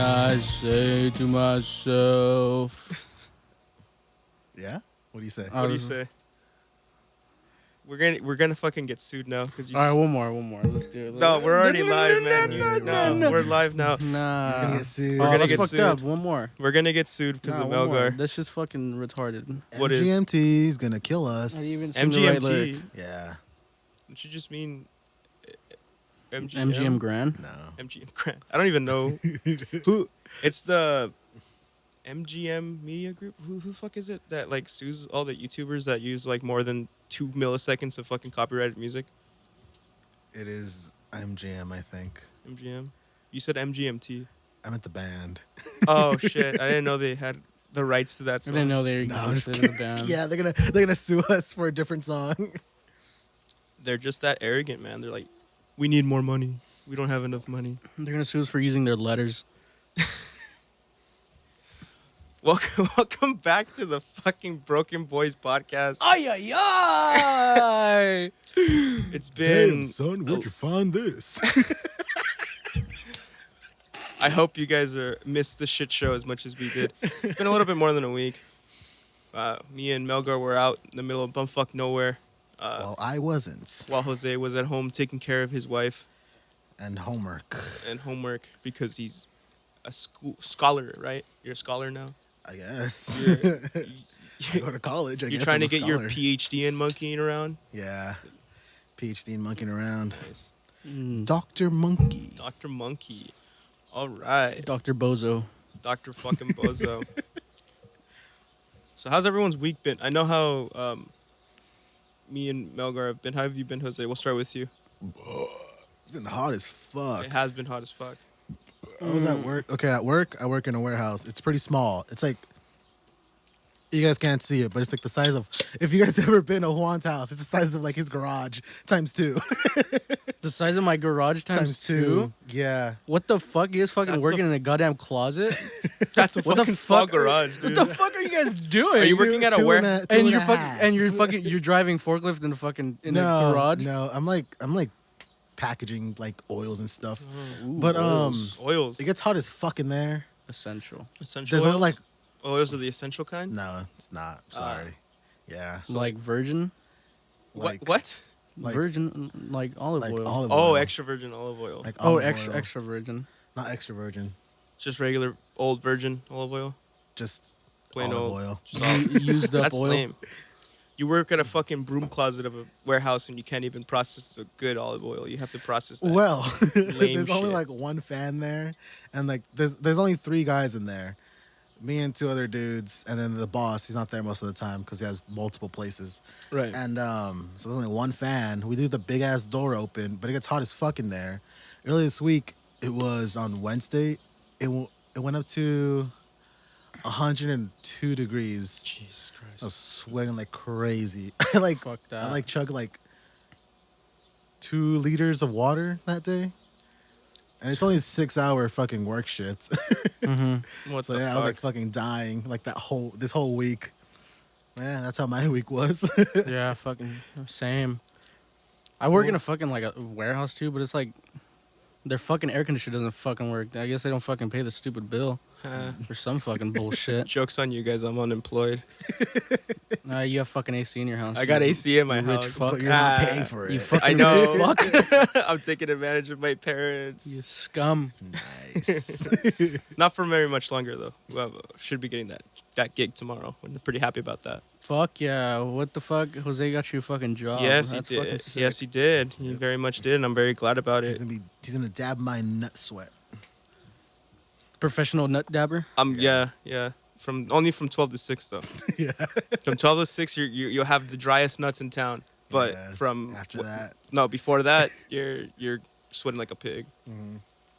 I say to myself. Yeah? What do you say? What do you say? We're gonna fucking get sued now because you. All right, one more. Let's do it. No, we're already live, man. No. We're live now. Nah. You're gonna get sued. We're gonna that's get fucked sued. up. One more. We're gonna get sued because of one more. Melgar. That's just fucking retarded. What is? MGMT is gonna kill us. How do you even sing the right lyric? MGMT. Yeah. Don't you just mean MGM? MGM Grand. No. MGM Grand. I don't even know who. It's the MGM Media Group. Who the fuck is it that like sues all the YouTubers that use like more than 2 milliseconds of fucking copyrighted music? It is MGM, I think. MGM. You said MGMT. I'm at the band. Oh shit! I didn't know they had the rights to that I song. didn't know they No, I'm just existed in the band. Yeah, they're gonna sue us for a different song. They're just that arrogant, man. They're like, we need more money. We don't have enough money. They're gonna sue us for using their letters. Welcome back to the fucking Broken Boys podcast. Ay ay ay! It's been. Damn, son, where'd you find this? I hope you guys missed the shit show as much as we did. It's been a little bit more than a week. Me and Melgar were out in the middle of bumfuck nowhere. Well, I wasn't. While Jose was at home taking care of his wife And homework, and homework because he's a scholar, right? You're a scholar now. I guess. I go to college. I You're guess trying I'm a to get your scholar. PhD in monkeying around. Yeah. PhD in monkeying around. Nice. Dr. Monkey. Dr. Monkey. All right. Dr. Bozo. Dr. fucking Bozo. So how's everyone's week been? I know how me and Melgar have been. How have you been, Jose? We'll start with you. It's been hot as fuck. It has been hot as fuck. I was at work. Okay, at work, I work in a warehouse. It's pretty small. It's like, you guys can't see it, but it's like the size of, if you guys ever been to Juan's house, it's the size of like his garage times 2. The size of my garage times two. Yeah. What the fuck? You guys fucking That's working a- in a goddamn closet? That's a What the fucking small fuck? garage, dude. What the fuck are you guys doing? Are you working at a warehouse? and you're driving forklift in a fucking a garage? No, I'm like packaging like oils and stuff. Ooh, But Oils. it gets hot as fuck in there. essential. Essential There's oils? only like, Oils are the essential kind? no, it's not. Sorry. Yeah. So like virgin, Like What? Like- virgin like olive like oil. olive Oh, oil. extra virgin olive oil. Like Oh, olive extra oil. extra virgin. Not extra virgin. Just regular old virgin olive oil? Just Plain olive old. oil. Just olive. Used up That's oil. lame. You work at a fucking broom closet of a warehouse and you can't even process a good olive oil. You have to process that. Well, Lame there's only shit. like one fan there, and like there's only 3 guys in there, me and 2 other dudes, and then the boss. He's not there most of the time because he has multiple places. Right. And so there's only one fan. We leave the big ass door open, but it gets hot as fuck in there. Earlier this week, it was on Wednesday. It went up to 102 degrees. Jesus Christ. I was sweating like crazy. Fuck that. I like chugged like 2 liters of water that day. And it's only a 6-hour fucking work shift. Mm-hmm. What So the yeah, fuck? I was like fucking dying like this whole week. Yeah, that's how my week was. Yeah, fucking same. I work in a fucking like a warehouse too, but it's like their fucking air conditioner doesn't fucking work. I guess they don't fucking pay the stupid bill for some fucking bullshit. Joke's on you guys. I'm unemployed. You have fucking AC in your house. I got you AC in my you rich house. fuck. But you're not Ah, paying for You it. fucking I know. rich fuck. I'm taking advantage of my parents. You scum. Nice. Not for very much longer though. Well, should be getting that gig tomorrow. I'm pretty happy about that. Fuck yeah. What the fuck? Jose got you a fucking job. Yes, That's he fucking did. sick. Yes, he did. He very much did, and I'm very glad about it. He's gonna dab my nut sweat. Professional nut dabber. Yeah. Only from 12 to 6 though. Yeah. From 12 to 6, you'll have the driest nuts in town. But Yeah, from after that, no, before that, you're sweating like a pig.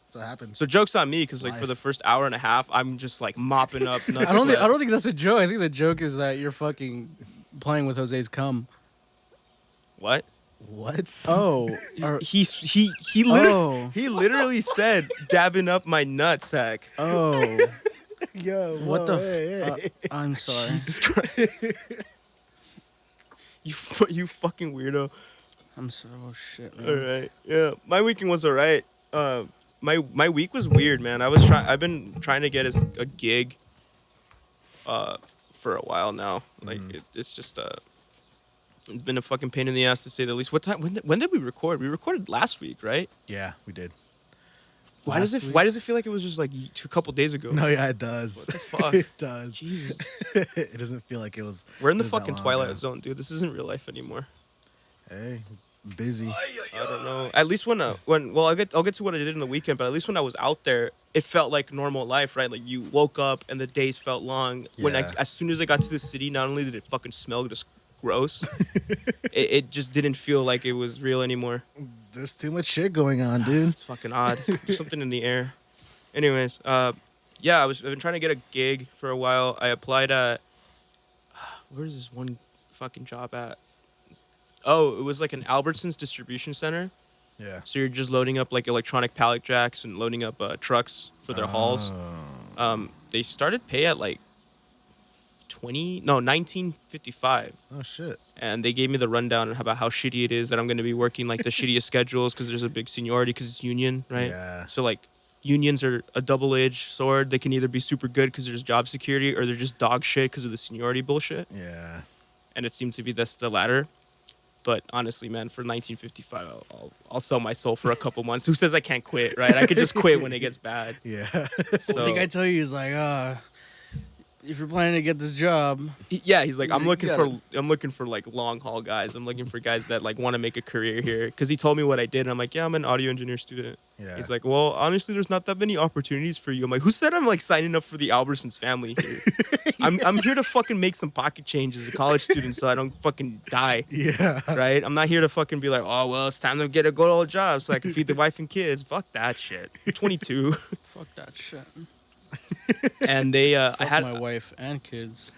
so it happens. So joke's on me because like for Life. the first hour and a half, I'm just like mopping up nuts. I don't think that's a joke. I think the joke is that you're fucking playing with Jose's cum. What? What? Oh. or- He literally said dabbing up my nutsack. oh. Yo, What whoa, the hey. I'm sorry. Jesus Christ. You fucking weirdo. I'm so shit, man. All right. Yeah, my weekend was all right. my week was weird, man. I've been trying to get a gig for a while now. Like it's just it's been a fucking pain in the ass to say the least. What time? When did we record? We recorded last week, right? Yeah, we did. Why does it feel like it was just like a couple days ago? No, yeah, it does. What the fuck? It does. Jesus. It doesn't feel like it was. We're in the it was that fucking long twilight ago. zone, dude. This isn't real life anymore. Hey, busy. I don't know. At least when I'll get to what I did in the weekend, but at least when I was out there, it felt like normal life, right? Like you woke up and the days felt long. Yeah. As soon as I got to the city, not only did it fucking smell just gross, it just didn't feel like it was real anymore. There's too much shit going on, dude. It's fucking odd. There's something in the air. Anyways, yeah, I've been trying to get a gig for a while. I applied at where's this one fucking job at? Oh, it was like an Albertsons distribution center. Yeah. So you're just loading up like electronic pallet jacks and loading up trucks for their hauls. They started pay at like 1955. Oh shit. And they gave me the rundown about how shitty it is that I'm going to be working like the shittiest schedules because there's a big seniority because it's union, right? Yeah. So like unions are a double-edged sword. They can either be super good because there's job security or they're just dog shit because of the seniority bullshit. Yeah. And it seems to be the latter. But honestly, man, for 1955, I'll sell my soul for a couple months. Who says I can't quit, right? I could just quit when it gets bad. Yeah. So I think I tell you, he's like, if you're planning to get this job, yeah, he's like, I'm You looking for like long haul guys. I'm looking for guys that like want to make a career here. Because he told me what I did, and I'm like, yeah, I'm an audio engineer student. Yeah. He's like, well, honestly, there's not that many opportunities for you. I'm like, who said I'm like signing up for the Albertsons family here? I'm here to fucking make some pocket change as a college student, so I don't fucking die. Yeah. Right? I'm not here to fucking be like, oh well, it's time to get a good old job so I can feed the wife and kids. Fuck that shit. I'm 22. fuck that shit. And they Fuck I had my wife and kids.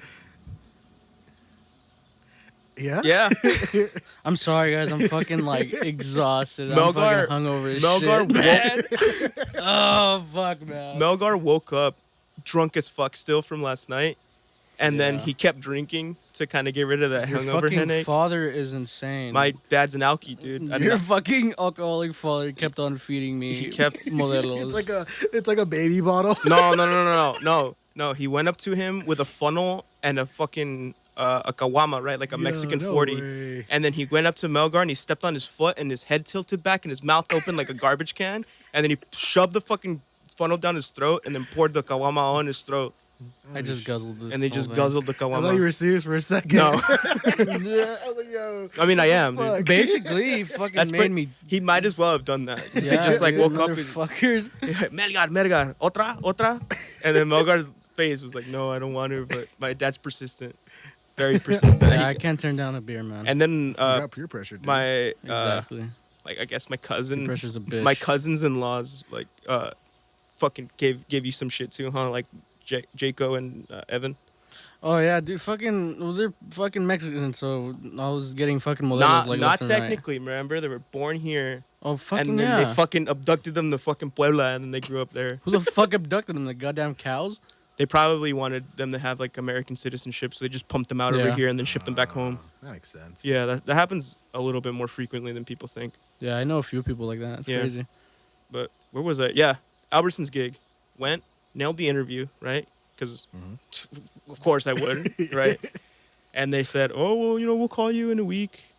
Yeah. yeah. I'm sorry, guys. I'm fucking like exhausted. I'm Melgar- fucking hungover as Melgar shit, man. Oh fuck, man. Melgar woke up drunk as fuck still from last night, and then Yeah. he kept drinking to kind of get rid of that Your hangover fucking headache. father is insane. My dad's an alky, dude. I Your mean, fucking alcoholic father kept on feeding me. He kept- modelos. It's like a baby bottle. no. He went up to him with a funnel and a fucking a kawama, right, like a Mexican 40. Way. And then he went up to Melgar and he stepped on his foot and his head tilted back and his mouth open like a garbage can. And then he shoved the fucking funnel down his throat and then poured the kawama on his throat. I just guzzled this. And they whole just thing. guzzled the I thought you kawama. were serious for a second. No. I was like, yo. I mean, I am, dude. Fuck. Basically, he fucking That's made pretty- me. He might as well have done that. He Yeah, just like dude, woke up and motherfuckers. Melgar, otra. And then Melgar's face was like, no, I don't want to. But my dad's persistent. Very persistent. Yeah, I can't turn down a beer, man. And then You got peer pressure, dude. my exactly. like I guess my cousin, Peer pressure's a bitch. my cousins-in-laws like fucking gave you some shit too, huh? Like Jaco and Evan. Oh yeah, dude. Fucking, well, they're fucking Mexican, so I was getting fucking modelos Not like not left and right. technically. Remember, they were born here, Oh fucking and then yeah. they fucking abducted them to fucking Puebla, and then they grew up there. Who the fuck abducted them? The goddamn cows? They probably wanted them to have like American citizenship, so they just pumped them out over Yeah. here and then shipped them back home. That makes sense. Yeah, that happens a little bit more frequently than people think. Yeah, I know a few people like that. It's Yeah. crazy. But where was I? Yeah, Albertson's gig. Went, nailed the interview, right? Because of course I would, right? And they said, oh, well, we'll call you in a week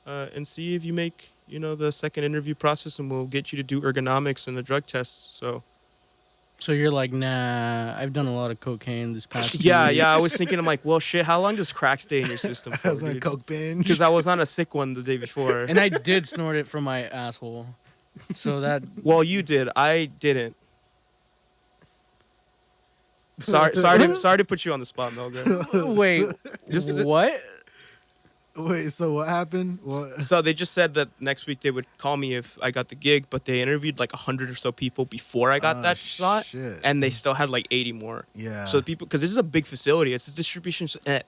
and see if you make, the second interview process and we'll get you to do ergonomics and the drug tests. So you're like, nah, I've done a lot of cocaine this past. Yeah, I was thinking, I'm like, well, shit, how long does crack stay in your system I for, was on a coke binge. Because I was on a sick one the day before. And I did snort it from my asshole. So that Well, you did. I didn't. Sorry to put you on the spot, Melgar. wait, Just- what? Wait, so what happened? What? So they just said that next week they would call me if I got the gig, but they interviewed like 100 or so people before I got that slot, Shit. and they still had like 80 more. Yeah. So the people, because this is a big facility, it's a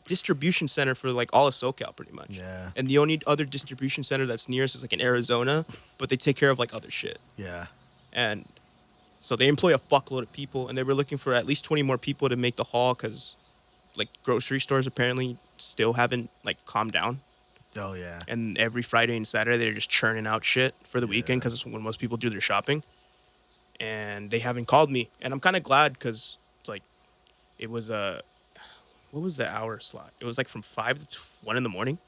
distribution center for like all of SoCal pretty much. Yeah. And the only other distribution center that's nearest is like in Arizona, but they take care of like other shit. Yeah. And so they employ a fuckload of people, and they were looking for at least 20 more people to make the haul because like grocery stores apparently still haven't like calmed down. Oh yeah. And every Friday and Saturday they're just churning out shit for the weekend because it's when most people do their shopping. and they haven't called me, and I'm kind of glad because like it was what was the hour slot? It was like from 5 to 1 in the morning,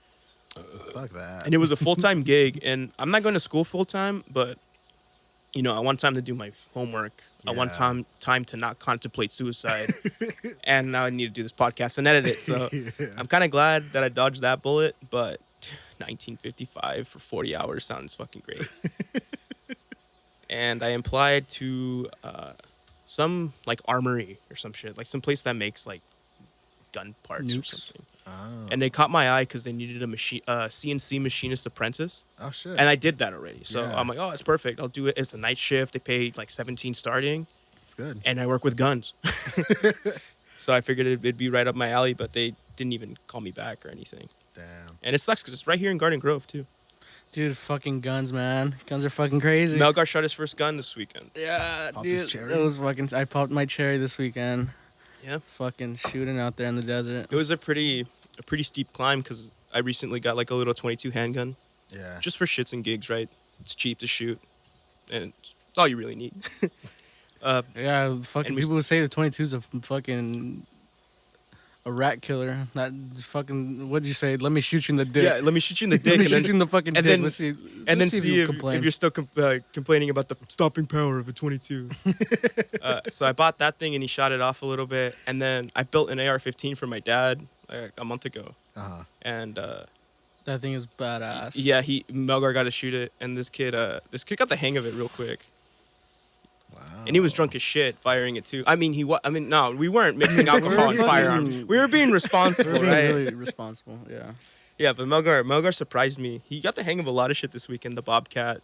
Fuck that. and it was a full-time gig. And I'm not going to school full-time, but you know, I want time to do my homework. I want Yeah. time to not contemplate suicide. And now I need to do this podcast and edit it. So I'm kind of glad that I dodged that bullet, but 1955 for 40 hours sounds fucking great. And I applied to some like armory or some shit, like some place that makes like gun parts or Nukes. something. Oh. And they caught my eye because they needed a CNC machinist apprentice. Oh shit. And I did that already. So Yeah. I'm like, oh, it's perfect. I'll do it. It's a night shift. They pay like 17 starting. It's good. And I work with guns. So I figured it'd be right up my alley, but they didn't even call me back or anything. Damn. And it sucks because it's right here in Garden Grove, too. Dude, fucking guns, man. Guns are fucking crazy. Melgar shot his first gun this weekend. Yeah, Popped his dude. cherry? It was fucking. I popped my cherry this weekend. Yeah. Fucking shooting out there in the desert. It was a pretty steep climb because I recently got like a little 22 handgun. Yeah. Just for shits and gigs, right? It's cheap to shoot. And it's all you really need. Yeah, fucking And we- people would say the 22 is a fucking a rat killer. That fucking what did you say? Let me shoot you in the dick. Yeah, let me shoot you in the dick. Let me and shoot then, you in the fucking and dick. then- Let's see. and then let's see you if complain. you're still complaining about the stopping power of a 22. So I bought that thing and he shot it off a little bit. And then I built an AR-15 for my dad like a month ago. Uh-huh. And That thing is badass. yeah, Melgar got to shoot it. And this kid got the hang of it real quick. Wow. And he was drunk as shit firing it too. No, we weren't mixing alcohol and fucking- firearms. We were being responsible, We're being right? really responsible. Yeah. Yeah, but Melgar surprised me. He got the hang of a lot of shit this weekend. The Bobcat,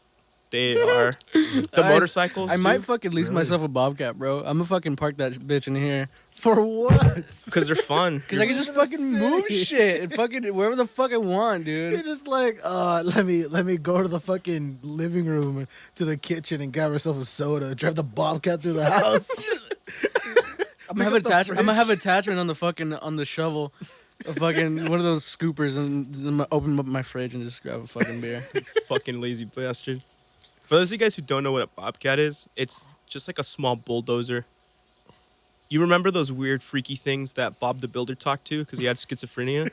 the AR, the motorcycles. I too. might fucking lease Really? myself a Bobcat, bro. I'm gonna fucking park that bitch in here. For what? because they're fun. Cause I can just gonna fucking say? move shit and fucking wherever the fuck I want, You're dude. just like, let me go to the fucking living room to the kitchen and grab myself a soda, drive the Bobcat through the house. I'm gonna have up the attachment. I'm gonna have fridge. attachment on the shovel, a fucking one of those scoopers, and I'm gonna open up my fridge and just grab a fucking beer. Fucking lazy bastard. For those of you guys who don't know what a Bobcat is, it's just like a small bulldozer. You remember those weird, freaky things that Bob the Builder talked to because he had schizophrenia?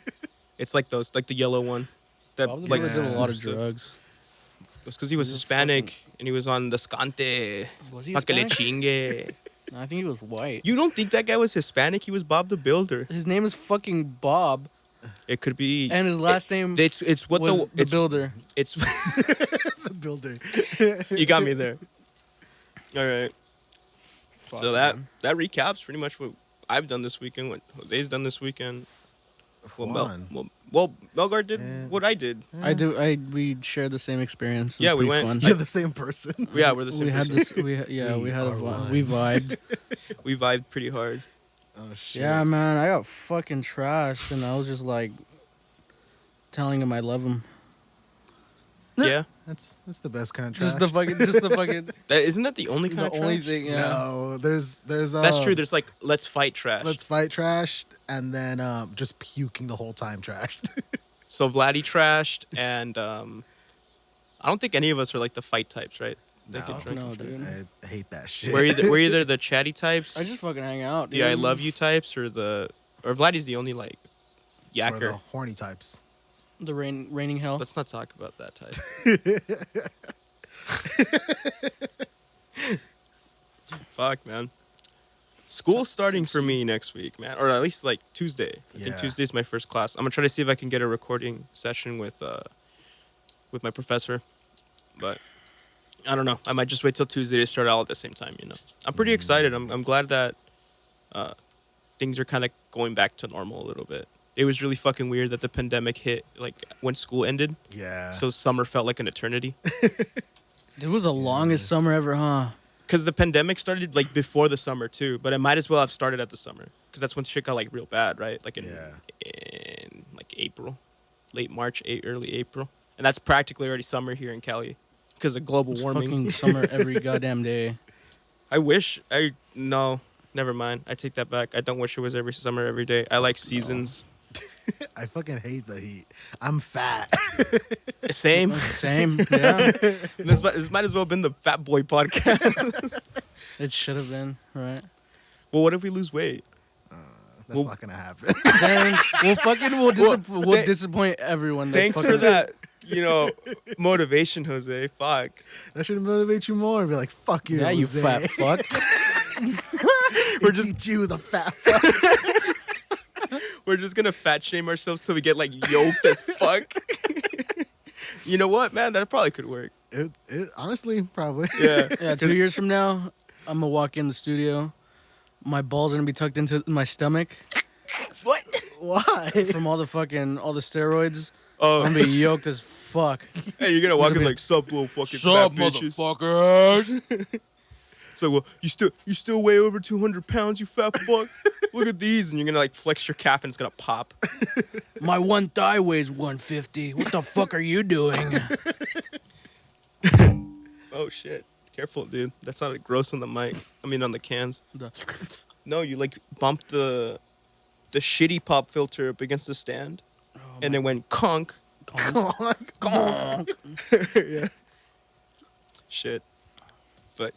It's like those, like the yellow one. That Bob the like Builder did a lot of stuff. drugs. It was because he was He was Hispanic and he was on the Scante. Was he Pa que le Hispanic? chingue. No, I think he was white. You don't think that guy was Hispanic? He was Bob the Builder. His name is fucking Bob, It could be. and his last name It's what was the builder. It's The builder. you got me there. All right. Fuck, So that man. recaps pretty much what I've done this weekend. What Jose's done this weekend. Juan. Melgar did Yeah. what I did. We shared the same experience. It was Yeah, we pretty went- fun. You're the same person. Yeah, we're the same We had person. this. We had are a one. we vibed. We vibed pretty hard. Oh shit. Yeah, man, I got fucking trashed, and I was just like telling him I love him. Yeah. That's the best kind of trash. Just the fucking Isn't that the only kind the of only trash? thing. Yeah. No, there's That's true. There's like let's fight trash. let's fight trash and then just puking the whole time trash. So Vladdy trashed, and I don't think any of us are like the fight types, right? That No. get drunk No, and trash. dude. I hate that shit. We're either the chatty types, I just fucking hang out. the I dude. love you types, or Vladdy's the only like Or the yacker. horny types. The raining hell. Let's not talk about that type. Fuck, man. School's starting for me next week, man, or at least like Tuesday. I think Yeah. Tuesday's my first class. I'm gonna try to see if I can get a recording session with my professor, but I don't know. I might just wait till Tuesday to start all at the same time. You know, I'm pretty excited. I'm glad that things are kind of going back to normal a little bit. It was really fucking weird that the pandemic hit like when school ended. Yeah. So summer felt like an eternity. It was the longest summer ever, huh? Because the pandemic started like before the summer too, but it might as well have started at the summer because that's when shit got like real bad, right? Like in like April, late March, early April, and that's practically already summer here in Cali because of global It's warming. fucking summer every goddamn day. No, never mind. I take that back. I don't wish it was every summer every day. I like seasons. I fucking hate the heat. I'm fat. Same. Same. Yeah. This might as well have been the Fat Boy podcast. It should have been, right? Well, what if we lose weight? That's Well- not gonna happen. Then we'll Well, disappoint everyone. That's Thanks fucking, for that, motivation, Jose. Fuck. That should motivate you more. Be like, fuck you. Yeah, you Jose. fat fuck. We're just teach you as a fat fuck. We're just gonna fat shame ourselves till we get like yoked as fuck. You know what, man? That probably could work. Honestly, probably. Yeah. Yeah, 2 years from now, I'm gonna walk in the studio. My balls are gonna be tucked into my stomach What? Why? from all the steroids. Oh, I'm gonna be yoked as fuck. hey, you're gonna walk in be- like, sup, little fucking Sup, fat bitches. motherfuckers? So, well, you still weigh over 200 pounds, you fat fuck. Look at these, and you're gonna like flex your calf, and it's gonna pop. My one thigh weighs 150. What the fuck are you doing? Oh shit! Careful, dude. That sounded gross on the mic. I mean, on the cans. No, you like bumped the shitty pop filter up against the stand, and it went conk. Conk. Yeah. Shit. But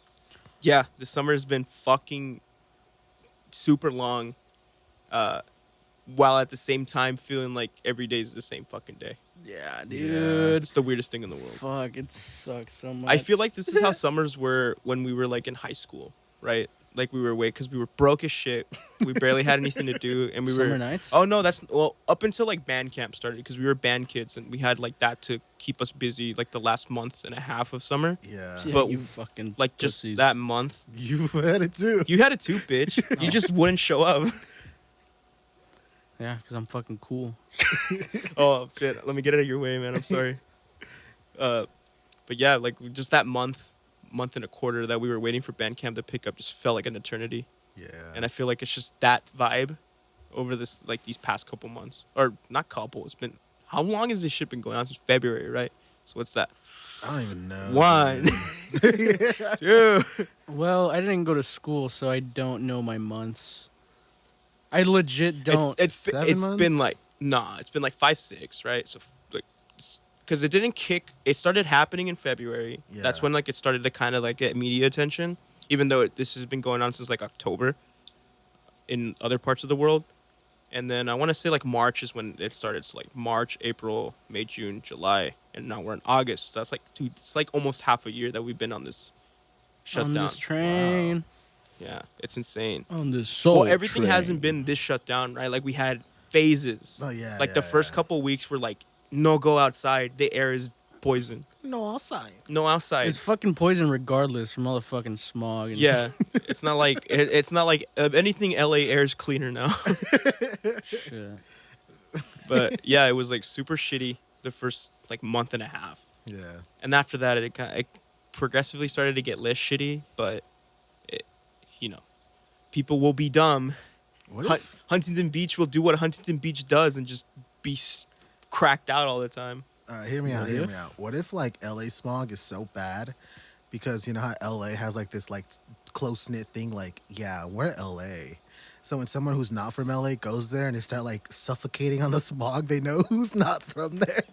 yeah, the summer has been fucking super long. While at the same time feeling like every day is the same fucking day. Yeah, dude. It's the weirdest thing in the world. Fuck, it sucks so much. I feel like this is how summers were when we were like in high school, right? Like we were because we were broke as shit. We barely had anything to do, and we Summer were. nights? Oh no, up until like band camp started because we were band kids and we had like that to keep us busy like the last month and a half of summer. Yeah. Yeah, but you fucking Like just pussies. that month. You had it too. You had it too, bitch. You just wouldn't show up. Yeah, because I'm fucking cool. Oh shit! Let me get it out of your way, man. I'm sorry. But yeah, like just that month and a quarter that we were waiting for band camp to pick up just felt like an eternity. Yeah. And I feel like it's just that vibe over these past couple months, or not couple. It's been how long has this shit been going on since February, right? So what's that? I don't even know. 1, 2. Well, I didn't go to school, so I don't know my months. I legit don't. It's been like it's been like 5, 6, right? So like, because it didn't kick. It started happening in February. Yeah. That's when like it started to kind of like get media attention, even though this has been going on since like October in other parts of the world. And then I want to say like March is when it started. So like March, April, May, June, July, and now we're in August. So that's like it's like almost half a year that we've been on this shutdown. on this train. Yeah, it's insane. On this soul Well, everything train. hasn't been this shut down, right? Like we had phases. Oh, yeah, Like yeah, the first yeah. couple weeks were like, no go outside. The air is poison. No, outside. No outside. It's fucking poison regardless from all the fucking smog. And Yeah, it's not like anything. LA air is cleaner now. shit. But yeah, it was like super shitty the first like month and a half, Yeah. and after that it progressively started to get less shitty. But people will be dumb. What if? Huntington Beach will do what Huntington Beach does and just be cracked out all the time. All right, hear me What out. Hear if? me out. What if like LA smog is so bad because you know how LA has like this like close knit thing? Like, yeah, we're LA. So when someone who's not from LA goes there and they start like suffocating on the smog, they know who's not from there,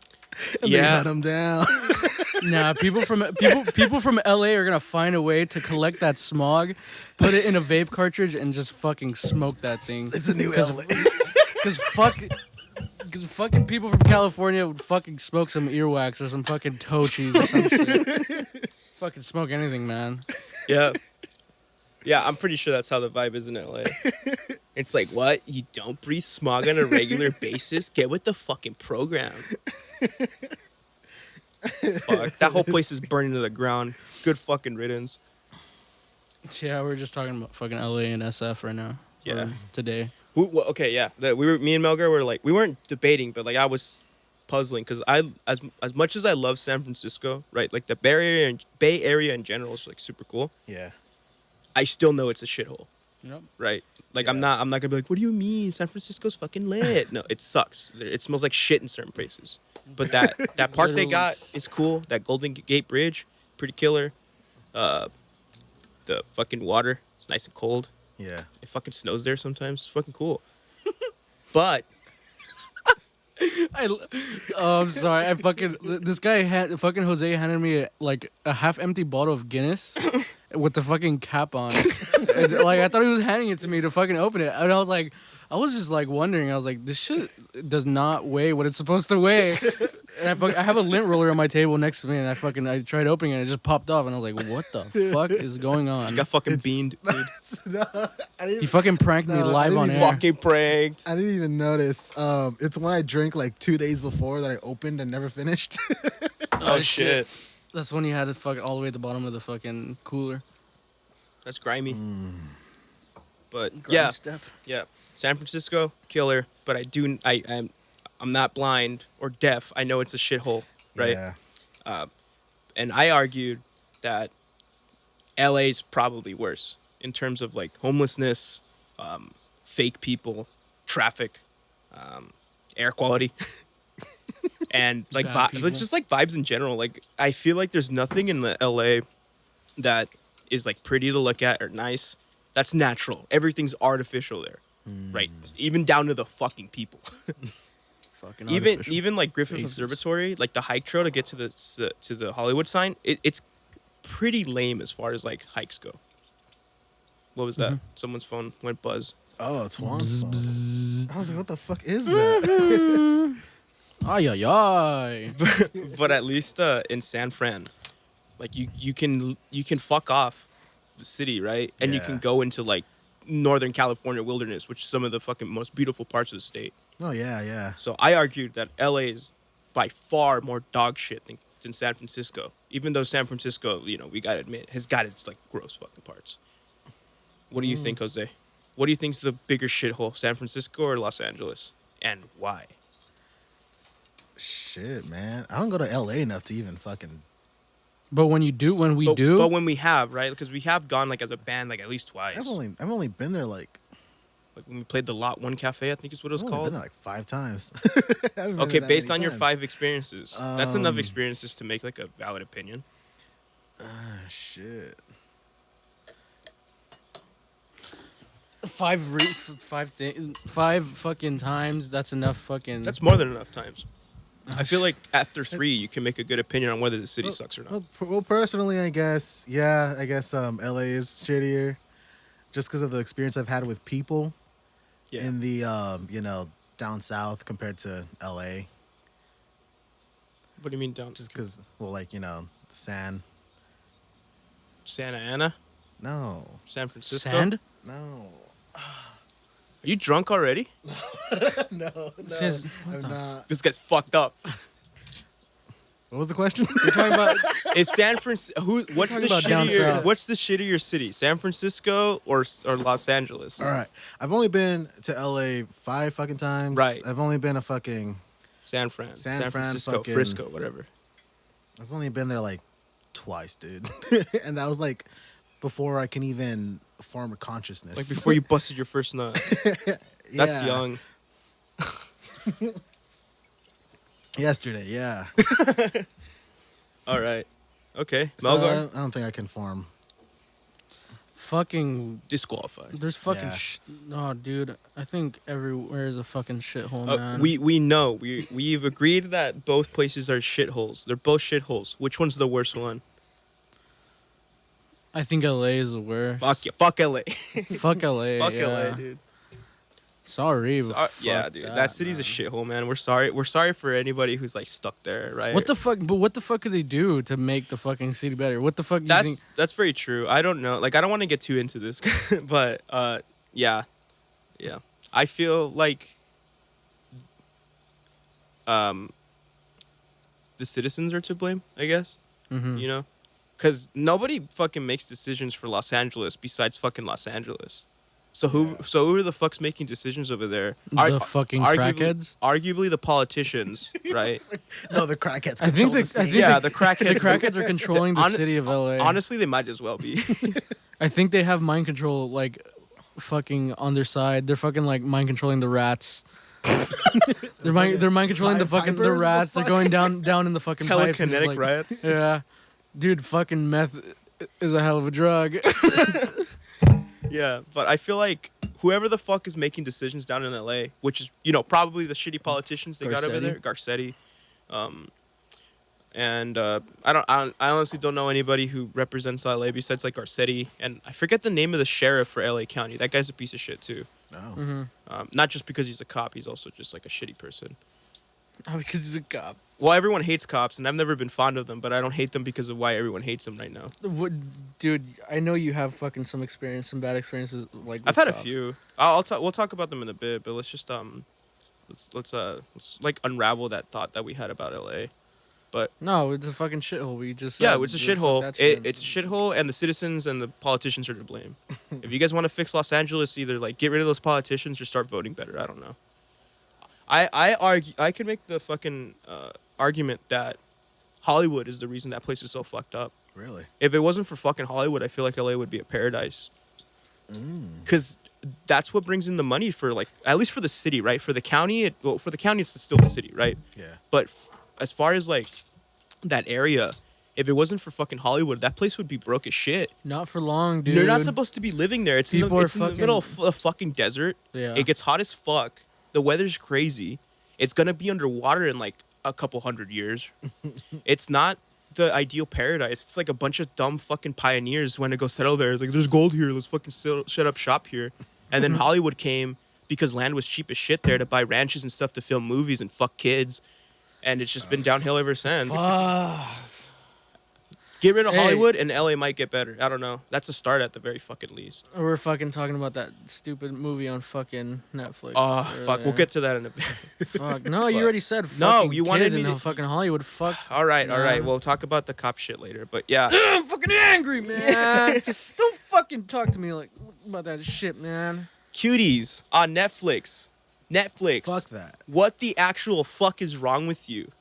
and they Yeah. shut them down. Nah, people from LA are gonna find a way to collect that smog, put it in a vape cartridge, and just fucking smoke that thing. It's a new LA. Because fucking people from California would fucking smoke some earwax or some fucking toe cheese or some shit. Fucking smoke anything, man. Yeah. Yeah, I'm pretty sure that's how the vibe is in LA. It's like, what? You don't breathe smog on a regular basis? Get with the fucking program. Fuck. That whole place is burning to the ground. Good fucking riddance. Yeah, we're just talking about fucking LA and SF right now. Yeah. Or today. Okay, yeah. Me and Melgar were like, we weren't debating, but like I was puzzling because as much as I love San Francisco, right? Like the Bay Area in general is like super cool. Yeah. I still know it's a shithole. Yep. Right? Like Yeah. I'm not gonna be like, what do you mean? San Francisco's fucking lit. No, it sucks. It smells like shit in certain places. But that park they Literally. got is cool. That Golden Gate Bridge, pretty killer. The fucking water, it's nice and cold. Yeah. It fucking snows there sometimes. It's fucking cool. But I'm sorry. I fucking this guy had fucking Jose handed me like a half empty bottle of Guinness with the fucking cap on. And, like I thought he was handing it to me to fucking open it, and I was just like wondering. I was like, this shit does not weigh what it's supposed to weigh. And I have a lint roller on my table next to me, and I tried opening it, and it just popped off, and I was like, what the fuck is going on? I got fucking beamed, dude. No, I didn't He fucking pranked me No, I live didn't on even air. Fucking pranked. I didn't even notice. It's when I drank like 2 days before that I opened and never finished. Oh shit. That's when you had it fucking all the way at the bottom of the fucking cooler. That's grimy. But Grind yeah, step. yeah. San Francisco, killer. But I'm not blind or deaf. I know it's a shithole, right? Yeah. And I argued that LA's probably worse in terms of like homelessness, fake people, traffic, air quality, and like Bad people. just like vibes in general. Like I feel like there's nothing in the LA that is like pretty to look at or nice. That's natural. Everything's artificial there, right? Even down to the fucking people. Fucking even like Griffith faces. Observatory, like the hike trail to get to the Hollywood sign, it's pretty lame as far as like hikes go. What was that? Someone's phone went buzz. Oh, it's Juan's phone. I was like, what the fuck is that? Ay ay ay. But at least in San Fran, like you can fuck off the city, right? And you Yeah. can go into like Northern California wilderness, which is some of the fucking most beautiful parts of the state. Oh yeah, yeah. So I argued that LA is by far more dog shit than San Francisco. Even though San Francisco, you know, we gotta admit, has got its like gross fucking parts. What do you think, Jose? What do you think's the bigger shithole, San Francisco or Los Angeles? And why? Shit, man. I don't go to LA enough to even fucking. But when we do, But when we have, right? Because we have gone like as a band like at least twice. I've only been there like. Like when we played the Lot 1 Cafe, I think is what it was I've only called. been there like 5 times. I haven't been Okay, there that based many on your times. 5 experiences, that's enough experiences to make like a valid opinion. Shit. five fucking times, that's enough fucking. That's more than enough times. I feel like after 3, you can make a good opinion on whether the city sucks or not. Well, personally, I guess, yeah, LA is shittier, just because of the experience I've had with people Yeah. in the down south compared to LA. What do you mean down? Just because, well, like Santa Ana? No, San Francisco? Sand? no, Are you drunk already? no, Says- what I'm the- not. This guy's fucked up. What was the question? You're talking about Is San Francisco? What's the talking about down shittier? south. What's the shittier city? San Francisco or Los Angeles? All right, I've only been to LA 5 fucking times. Right. I've only been a fucking. San Fran, San Fran, Francisco, fucking- Frisco, whatever. I've only been there like twice, dude, and that was like before I can even form a consciousness. Like before you busted your first nut. That's Yeah. young. Yesterday, yeah. All right. Okay. So, Melgar I don't think I can form. fucking. disqualified. There's fucking. Yeah. No, dude. I think everywhere is a fucking shithole, man. We know we've agreed that both places are shitholes. They're both shitholes. Which one's the worst one? I think LA is the worst. Fuck yeah. Fuck LA. Fuck LA. Fuck yeah. LA, dude. Sorry, but Yeah, fuck dude. That city's man. a shithole, man. We're sorry. We're sorry for anybody who's like stuck there, right? What the fuck? But what the fuck could they do to make the fucking city better? What the fuck do you think? That's very true. I don't know. Like I don't want to get too into this, but yeah. I feel like the citizens are to blame, I guess. Mhm. You know? Cuz nobody fucking makes decisions for Los Angeles besides fucking Los Angeles. So who are the fucks making decisions over there? The fucking crackheads? Arguably the politicians, right? No, the crackheads. I think control the I city. think Yeah, the the crackheads. crackheads are controlling the Hon- city of LA. Honestly, they might as well be. I think they have mind control, like, fucking on their side. They're fucking like mind controlling the rats. They're mind controlling the Pied fucking the Pipers? What the rats. They're fuck? going down in the fucking pipes. and just Telekinetic like, riots. Yeah, dude, fucking meth is a hell of a drug. Yeah, but I feel like whoever the fuck is making decisions down in LA, which is, probably the shitty politicians they got over Garcetti. there, Garcetti. I honestly don't know anybody who represents LA besides like Garcetti, and I forget the name of the sheriff for LA County. That guy's a piece of shit too. Oh. Not just because he's a cop, he's also just like a shitty person. Oh, because he's a cop. Well, everyone hates cops, and I've never been fond of them, but I don't hate them because of why everyone hates them right now. What, dude? I know you have fucking some bad experiences. Like I've with had a cops. few. We'll talk about them in a bit, but let's just let's like unravel that thought that we had about LA. But No, it's a fucking shithole. We just it's a fuck shithole. that shit. It's a shithole, and the citizens and the politicians are to blame. If you guys want to fix Los Angeles, either like get rid of those politicians or start voting better. I don't know. I can make the fucking argument that Hollywood is the reason that place is so fucked up. Really? If it wasn't for fucking Hollywood, I feel like LA would be a paradise. Because that's what brings in the money for, like, at least for the city, right? For the county, it's still a city, right? Yeah. But as far as like that area, if it wasn't for fucking Hollywood, that place would be broke as shit. Not for long, dude. You're not supposed to be living there. It's in People are the middle of a fucking desert. Yeah. It gets hot as fuck. The weather's crazy. It's gonna be underwater in like a couple hundred years. It's not the ideal paradise. It's like a bunch of dumb fucking pioneers went to go settle there. It's like, there's gold here. Let's fucking shut up shop here. And then Hollywood came because land was cheap as shit there to buy ranches and stuff to film movies and fuck kids. And it's just been downhill ever since. Get rid of Hollywood and LA might get better. I don't know. That's a start at the very fucking least. We're fucking talking about that stupid movie on fucking Netflix. Oh, fuck. We'll get to that in a bit. Fuck. No, you already said fucking No, you wanted kids me in to- fucking Hollywood. Fuck. All right. Man. We'll talk about the cop shit later. But yeah. I'm fucking angry, man. Don't fucking talk to me like about that shit, man. Cuties on Netflix. Fuck that. What the actual fuck is wrong with you?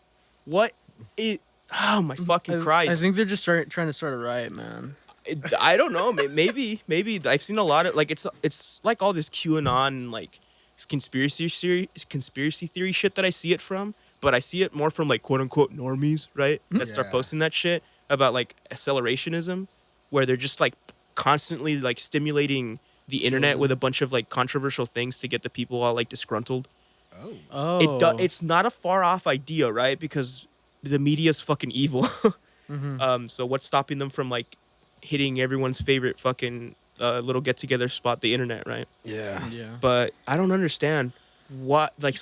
What it? Oh my fucking Christ! I think they're just trying to start a riot, man. I don't know. Maybe I've seen a lot of like it's like all this QAnon like conspiracy theory shit that I see it from, but I see it more from like quote unquote normies, right? That start Yeah. posting that shit about like accelerationism, where they're just like constantly like stimulating the internet with a bunch of like controversial things to get the people all like disgruntled. Oh. It's not a far off idea, right? Because the media's fucking evil. So what's stopping them from like hitting everyone's favorite fucking little get together spot, the internet, right? Yeah. Yeah. But I don't understand what like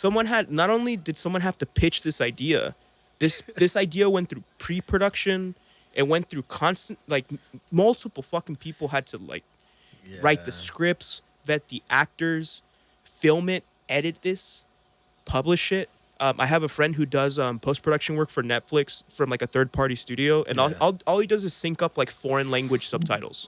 not only did someone have to pitch this idea, this idea went through pre-production, it went through constant like multiple fucking people had to like write the scripts, vet the actors, film it, edit this, publish it. I have a friend who does post-production work for Netflix from like a third-party studio, and all he does is sync up like foreign language subtitles.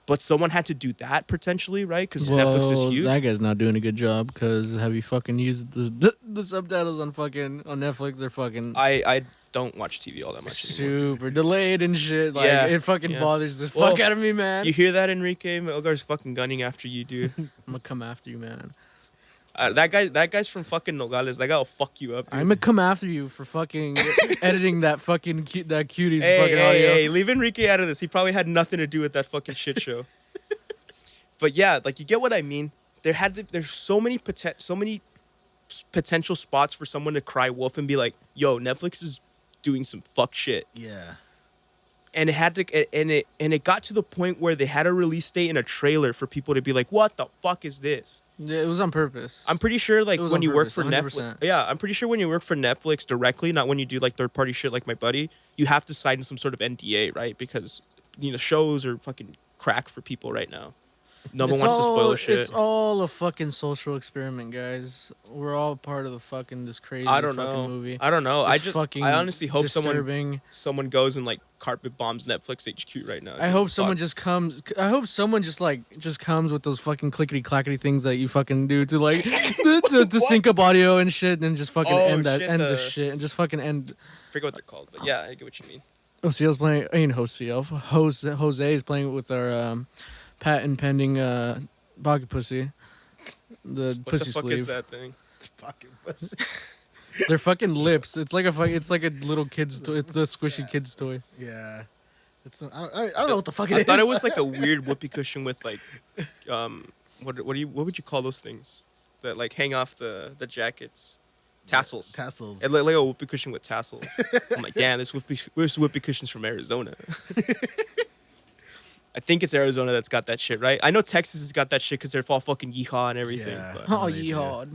But someone had to do that potentially, right? Because Netflix is huge. That guy's not doing a good job. Because have you fucking used the subtitles on Netflix? They're fucking I don't watch TV all that much anymore. super delayed and shit. Like it fucking bothers the fuck out of me, man. You hear that, Enrique? Melgar's fucking gunning after you, dude. I'm gonna come after you, man. That guy's from fucking Nogales. That guy'll fuck you up, dude. I'm gonna come after you for fucking editing that fucking that Cuties Hey, fucking audio. hey, leave Enrique out of this. He probably had nothing to do with that fucking shit show. But yeah, like you get what I mean. There's so many potential spots for someone to cry wolf and be like, "Yo, Netflix is doing some fuck shit." Yeah. And it got to the point where they had a release date and a trailer for people to be like, "What the fuck is this?" Yeah, it was on purpose. I'm pretty sure like It was when on you work purpose, for 100%. Netflix, yeah, I'm pretty sure when you work for Netflix directly, not when you do like third party shit like my buddy, you have to sign some sort of NDA, right? Because shows are fucking crack for people right now. No one wants to spoil shit. It's all a fucking social experiment, guys. We're all part of this crazy I don't fucking know. movie. I don't know. It's fucking I honestly hope disturbing. someone goes and like carpet bombs Netflix HQ right now. I hope someone just comes. I hope someone just comes with those fucking clickety clackety things that you fucking do to like to sync up audio and shit, and just fucking end the shit, and just fucking end. I forget what they're called, but yeah, I get what you mean. OCL's playing. Jose is playing with our patent pending pocket pussy. The What pussy the fuck sleeve. is that thing? It's fucking pussy. They're fucking lips. It's like a little kid's toy. It's the squishy kid's toy. Yeah. It's I don't know what the fuck it is. I thought it was like a weird whoopee cushion with like what would you call those things that like hang off the jackets? Tassels. Tassels. And like a whoopee cushion with tassels. I'm like, damn, this whoopee cushion's from Arizona. I think it's Arizona that's got that shit, right? I know Texas has got that shit because they're all fucking yeehaw and everything. Yeah. But, Oh, they do. yeehaw.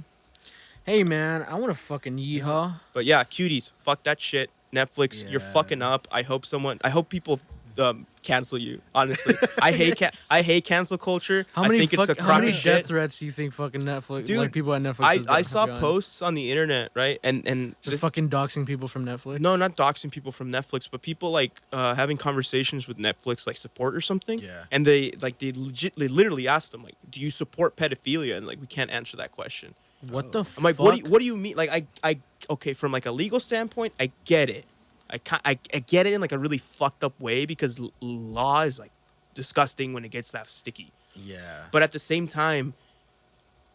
Hey, man, I want to fucking yeehaw. but yeah, Cuties, fuck that shit. Netflix, you're Yeah. fucking up. I hope people cancel you. Honestly, I hate cancel culture. How many I think it's a how crock many of death shit. threats do you think fucking Netflix, Dude, like people at Netflix? I saw posts on the internet, right? And just this, fucking doxing people from Netflix. no, not doxing people from Netflix, but people like having conversations with Netflix, like support or something. Yeah. And they literally asked them like, "Do you support pedophilia?" And like, we can't answer that question. What the? I'm like, fuck? what do you mean? Like, I okay, from like a legal standpoint, I get it. I get it in like a really fucked up way because law is like disgusting when it gets that sticky. Yeah. But at the same time,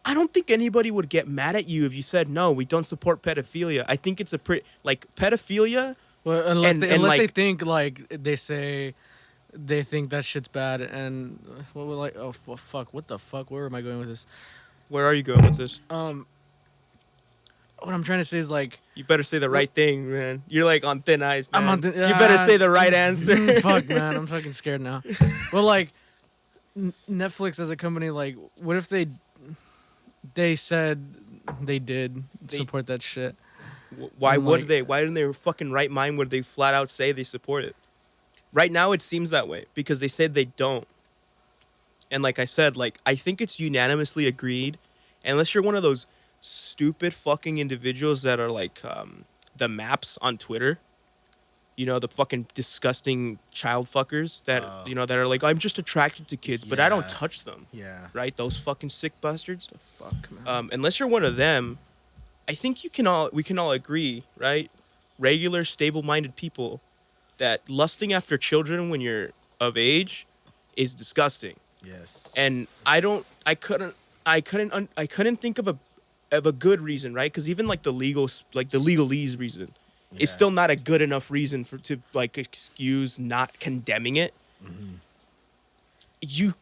I don't think anybody would get mad at you if you said no, we don't support pedophilia. I think it's a pretty like pedophilia. Well, unless and they like, think like they think that shit's bad and what well, like oh fuck what the fuck where am I going with this? Where are you going with this? What I'm trying to say is like You better say the right thing, man. You're like on thin ice, man. I'm on you better say the right answer. fuck man, I'm fucking scared now. Well, like Netflix as a company, like what if they said they did support that shit? Why I'm would like- they? Why in their fucking right mind would they flat out say they support it? Right now, it seems that way because they said they don't. And like I said, like I think it's unanimously agreed, unless you're one of those stupid fucking individuals that are like the maps on Twitter. You know, the fucking disgusting child fuckers that that are like, I'm just attracted to kids, but I don't Yeah. touch them. Yeah. Right? Those fucking sick bastards. Fuck man. Unless you're one of them, I think we can all agree, right? Regular, stable-minded people that lusting after children when you're of age is disgusting. Yes. And I couldn't think of a good reason, right? Because even like the legalese reason, Yeah. it's still not a good enough reason to like excuse not condemning it. Mm-hmm.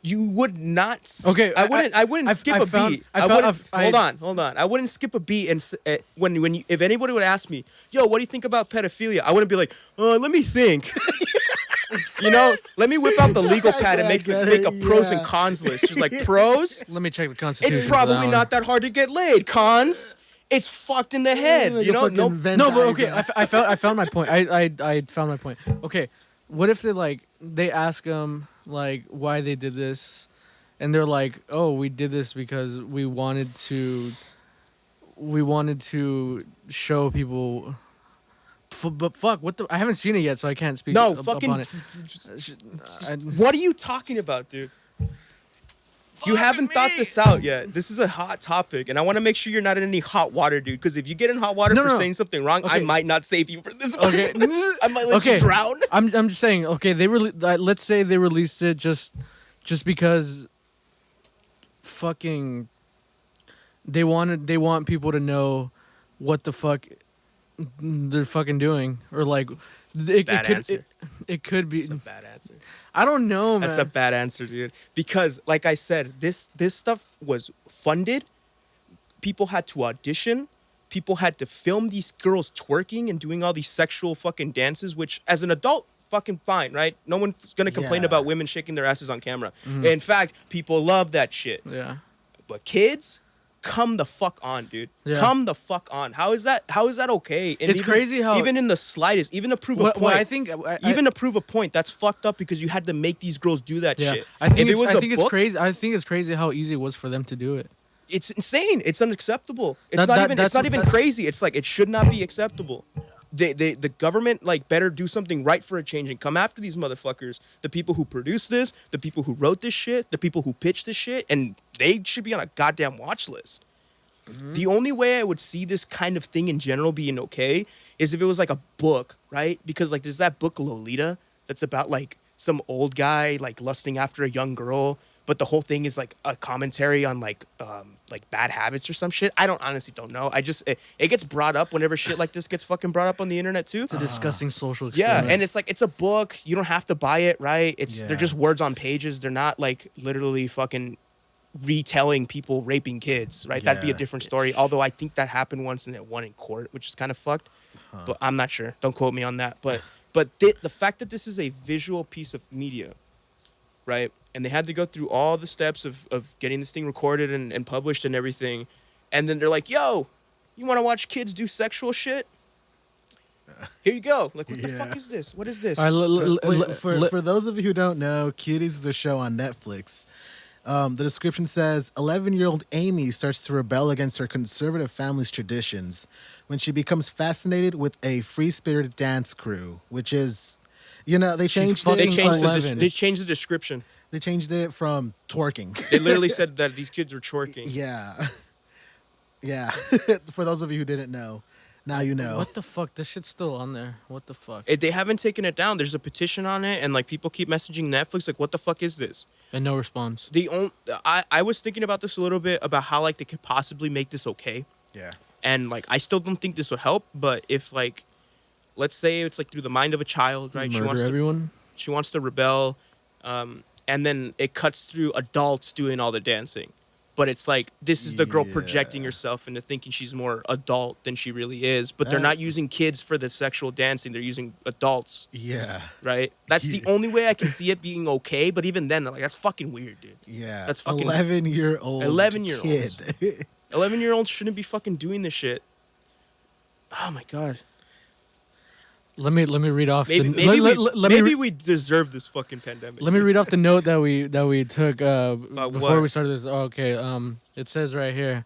You would not. Okay, I wouldn't skip a beat. Hold on. I wouldn't skip a beat and when if anybody would ask me, yo, what do you think about pedophilia? I wouldn't be like, let me think. Let me whip out the legal pad and make a pros and cons list. Just like pros, Let me check the Constitution. it's for that probably one. not that hard to get laid. Cons, it's fucked in the head. Like You a know, fucking no. Venn No, but okay, diagram. I found my point. I found my point. Okay, what if they ask them like why they did this, and they're like, oh, we did this because we wanted to show people. But fuck, what the? I haven't seen it yet, so I can't speak. No, up fucking. on it. What are you talking about, dude? You haven't thought this out yet. This is a hot topic, and I want to make sure you're not in any hot water, dude. Because if you get in hot water for No. saying something wrong, I Okay. might not save you for this one. Okay. I might let you drown. I'm just saying. Okay, let's say they released it just because. Fucking. They want people to know what the fuck they're fucking doing, or like Bad answer. it could be. It's a bad answer. I don't know, man. That's a bad answer, dude. Because, like I said, this stuff was funded. People had to audition. People had to film these girls twerking and doing all these sexual fucking dances, which, as an adult, fucking fine, right? No one's gonna complain Yeah. about women shaking their asses on camera. In fact, people love that shit. Yeah. But kids, come the fuck on, dude. Yeah. Come the fuck on. How is that okay? And It's crazy how- even in the slightest, even to prove a What point. I think. Even to prove a point, that's fucked up because you had to make these girls do that Yeah, shit. I think If it was I a think it's book, crazy. I think it's crazy how easy it was for them to do it. It's insane. It's unacceptable. It's That- not that- even. that's It's not what- even that's- crazy. It's like it should not be acceptable. The government like better do something right for a change and come after these motherfuckers. The people who produced this, the people who wrote this shit, the people who pitched this shit, and they should be on a goddamn watch list. The only way I would see this kind of thing in general being okay is if it was like a book, right? Because like there's that book Lolita that's about like some old guy like lusting after a young girl, but the whole thing is like a commentary on like bad habits or some shit. I honestly don't know. It gets brought up whenever shit like this gets fucking brought up on the internet too. It's a disgusting social Yeah, experiment. and it's like it's a book. You don't have to buy it, right? Yeah. They're just words on pages. They're not like literally fucking retelling people raping kids, right? That'd be a Yeah. different story. Although I think that happened once and it won in court, which is kind of fucked. But I'm not sure. Don't quote me on that. But the fact that this is a visual piece of media, right? And they had to go through all the steps of getting this thing recorded and published and everything. And then they're like, yo, you want to watch kids do sexual shit? Here you go. Like, what the fuck is this? What is this? All right, Wait, for those of you who don't know, Cuties is a show on Netflix. The description says 11-year-old Amy starts to rebel against her conservative family's traditions when she becomes fascinated with a free-spirited dance crew, which is, they changed it. They changed, but they changed the description. they changed it from twerking. They literally said that these kids were twerking. Yeah. Yeah. For those of you who didn't know, now you know. What the fuck? This shit's still on there. What the fuck? They haven't taken it down. There's a petition on it, and like people keep messaging Netflix, like, what the fuck is this? And no response. I was thinking about this a little bit about how like they could possibly make this okay. Yeah. And like I still don't think this would help, but if like let's say it's like through the mind of a child, right? Murder everyone. She wants to rebel, and then it cuts through adults doing all the dancing. But it's like this is the girl projecting herself into thinking she's more adult than she really is. But they're not using kids for the sexual dancing; they're using adults. Yeah. Right. That's the only way I can see it being okay. But even then, like that's fucking weird, dude. Yeah. That's fucking 11-year-old 11-year-olds. kid. 11-year-olds shouldn't be fucking doing this shit. Oh my god. Let me read off. Maybe we deserve this fucking pandemic. Let me read off the note that we took before what? we started this. Oh, okay. It says right here.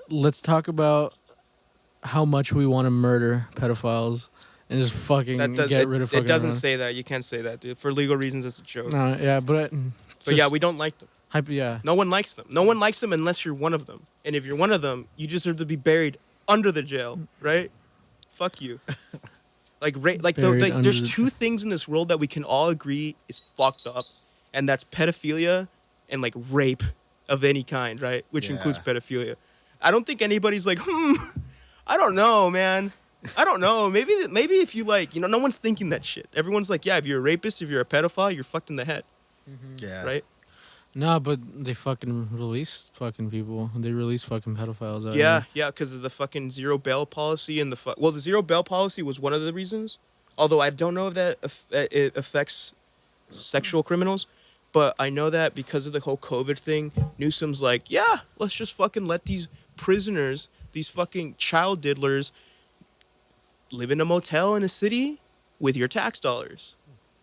Let's talk about how much we want to murder pedophiles and just fucking get rid of fucking. It doesn't everyone. say that. You can't say that, dude. For legal reasons, it's a joke. No, yeah, but yeah, we don't like them. Yeah. No one likes them. No one likes them unless you're one of them. And if you're one of them, you deserve to be buried under the jail, right? Fuck you. There's two things in this world that we can all agree is fucked up, and that's pedophilia and like rape of any kind, right? Which includes pedophilia. I don't think anybody's like, I don't know, man. I don't know. Maybe if you like, no one's thinking that shit. Everyone's like, yeah, if you're a rapist, if you're a pedophile, you're fucked in the head. Mm-hmm. Yeah. Right? No, but they fucking release fucking people. They release fucking pedophiles out Yeah, here. yeah, because of the fucking zero bail policy and the zero bail policy was one of the reasons. Although I don't know if that it affects sexual criminals, but I know that because of the whole COVID thing, Newsom's like, yeah, let's just fucking let these prisoners, these fucking child diddlers, live in a motel in a city with your tax dollars.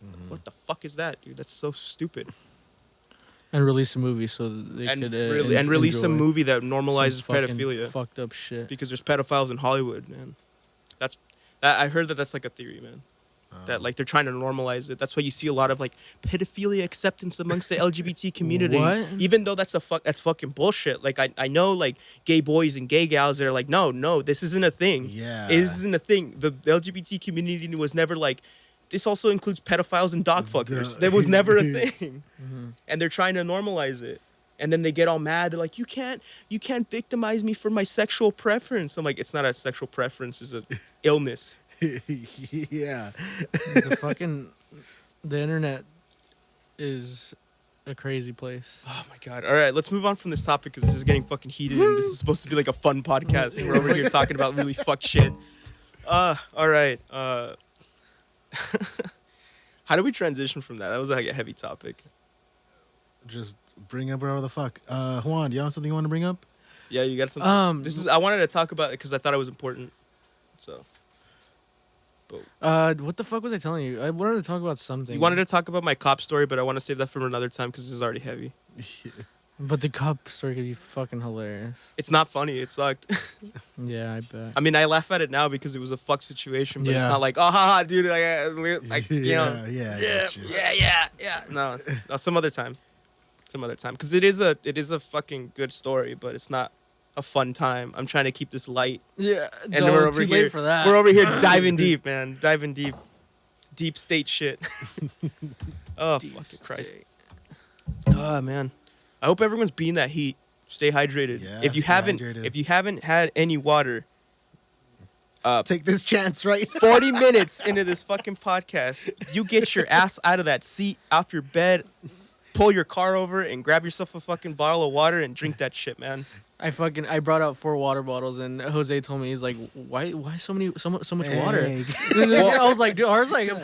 Mm-hmm. What the fuck is that, dude? That's so stupid. And release a movie so that they could release a movie that normalizes some pedophilia. Fucked up shit. Because there's pedophiles in Hollywood, man. I heard that's like a theory, man. That like they're trying to normalize it. That's why you see a lot of like pedophilia acceptance amongst the LGBT community. What? Even though that's fucking bullshit. Like I know like gay boys and gay gals that are like, no, this isn't a thing. Yeah. This isn't a thing. The LGBT community was never like, this also includes pedophiles and dog fuckers. That was never a thing. Mm-hmm. And they're trying to normalize it. And then they get all mad. They're like, you can't victimize me for my sexual preference. I'm like, it's not a sexual preference, it's an illness. Yeah. The internet is a crazy place. Oh my god. All right, let's move on from this topic because this is getting fucking heated and this is supposed to be like a fun podcast. We're over here talking about really fucked shit. All right. How do we transition from that? That was like a heavy topic. Just bring up whatever the fuck. Juan, do you have something you want to bring up? Yeah, you got something? I wanted to talk about it because I thought it was important. So. What the fuck was I telling you? I wanted to talk about something. You wanted to talk about my cop story, but I want to save that for another time because this is already heavy. But the cop story could be fucking hilarious. It's not funny. It sucked. Yeah, I bet. I mean, I laugh at it now because it was a fuck situation, but it's not like, oh, haha, dude, like you know. Yeah. No, some other time. Because it is a fucking good story, but it's not a fun time. I'm trying to keep this light. Yeah, and we're over too here late for that. We're over here diving deep, man. Diving deep. Deep state shit. Oh, Deep fucking state. Christ. Oh, man. I hope everyone's being that heat. Stay hydrated. Yeah, if you haven't had any water, take this chance, right? 40 minutes into this fucking podcast, you get your ass out of that seat, off your bed, pull your car over and grab yourself a fucking bottle of water and drink that shit, man. I brought out 4 water bottles and Jose told me, he's like, why so much water? Hey. And I was like,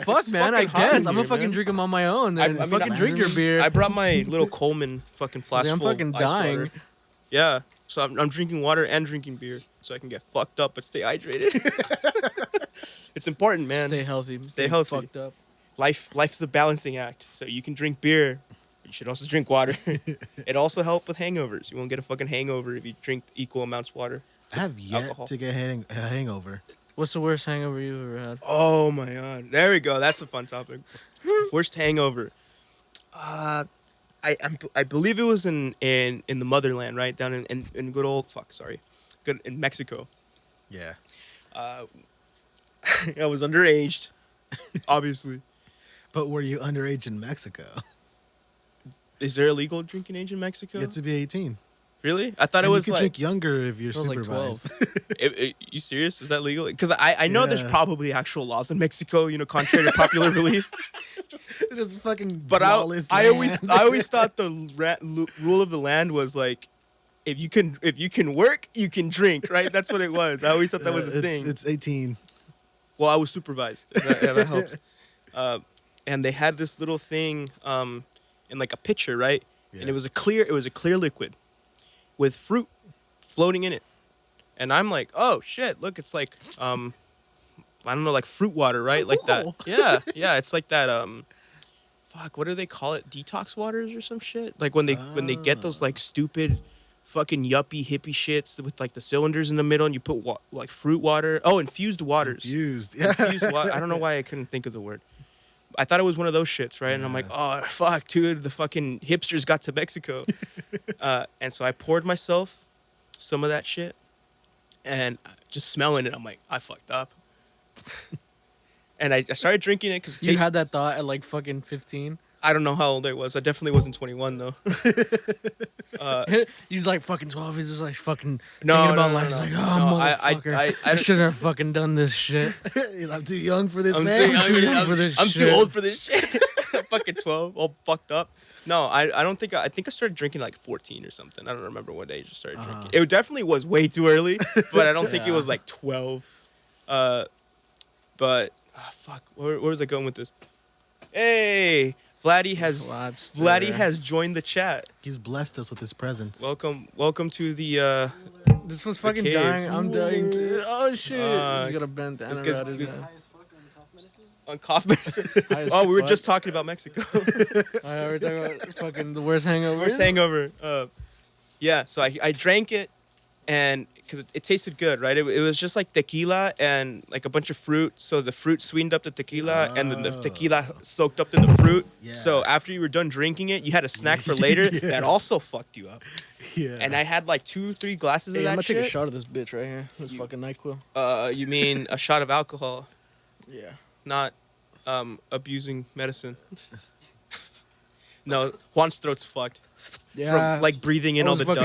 fuck man, I fucking hot guess in I'm here, gonna fucking man. drink them on my own. Then I fucking drink your beer. I brought my little Coleman fucking flask I'm full fucking of ice dying. water. Yeah, so I'm drinking water and drinking beer so I can get fucked up but stay hydrated. It's important, man. Stay healthy. Stay healthy. Fucked up. Life is a balancing act. So you can drink beer, but you should also drink water. It also helps with hangovers. You won't get a fucking hangover if you drink equal amounts of water. I have yet alcohol. to get a hangover. What's the worst hangover you ever had? Oh my god. There we go. That's a fun topic. Worst hangover. I believe it was in the motherland, right? Down in good old good in Mexico. Yeah. I was underaged, obviously. But were you underage in Mexico? Is there illegal drinking age in Mexico? You have to be 18. Really? I thought And it was you can like. drink younger if you're It was like supervised. You serious? Is that legal? Because I know there's Yeah. probably actual laws in Mexico, contrary to popular belief. Just fucking But lawless I always land. thought the rule of the land was like, if you can work, you can drink, right? That's what it was. I always thought that was a thing. It's 18. Well, I was supervised. That helps. And they had this little thing in like a pitcher, right? Yeah. And it was a clear liquid with fruit floating in it. And I'm like, oh shit, look, it's like I don't know, like fruit water, right? Like that. Cool. Yeah, it's like that fuck, what do they call it? Detox waters or some shit? Like when they get those like stupid fucking yuppie hippie shits with like the cylinders in the middle and you put like fruit water. Oh, infused waters. Infused. Yeah. Infused water. I don't know why I couldn't think of the word. I thought it was one of those shits, right? And I'm like, oh, fuck, dude, the fucking hipsters got to Mexico. And so I poured myself some of that shit. And just smelling it, I'm like, I fucked up. And I started drinking it because You had that thought at like fucking 15. I don't know how old I was. I definitely wasn't 21, though. He's like fucking 12. He's just like fucking No, thinking no, about no, life. no, He's like, no. oh, No, motherfucker. I I shouldn't have fucking done this shit. I'm too young for this, I'm man. too young for this I'm shit. too old for this shit. I'm fucking 12, all fucked up. No, I don't think I think I started drinking like 14 or something. I don't remember what age I started drinking. It definitely was way too early, but I don't think it was like 12. But fuck, where was I going with this? Hey, Vladdy has joined the chat. He's blessed us with his presence. Welcome to the This was fucking cave. dying. I'm dying too. Oh shit. Uh, He's got a bandana this guy's- around his this- head. on cough medicine. High as Oh, we were fuck. just talking about Mexico. We're talking about fucking the worst hangovers. Worst hangover. Yeah, so I drank it, and because it tasted good, right? It was just like tequila and like a bunch of fruit. So the fruit sweetened up the tequila, and then the tequila soaked up to the fruit. Yeah. So after you were done drinking it, you had a snack for later Yeah. that also fucked you up. Yeah. And I had like 2-3 glasses Hey, of I'm that gonna shit. take a shot of this bitch right here. This fucking NyQuil. You mean a shot of alcohol, Yeah. not abusing medicine? No, Juan's throat's fucked. Yeah. From like breathing in I all was the fucking-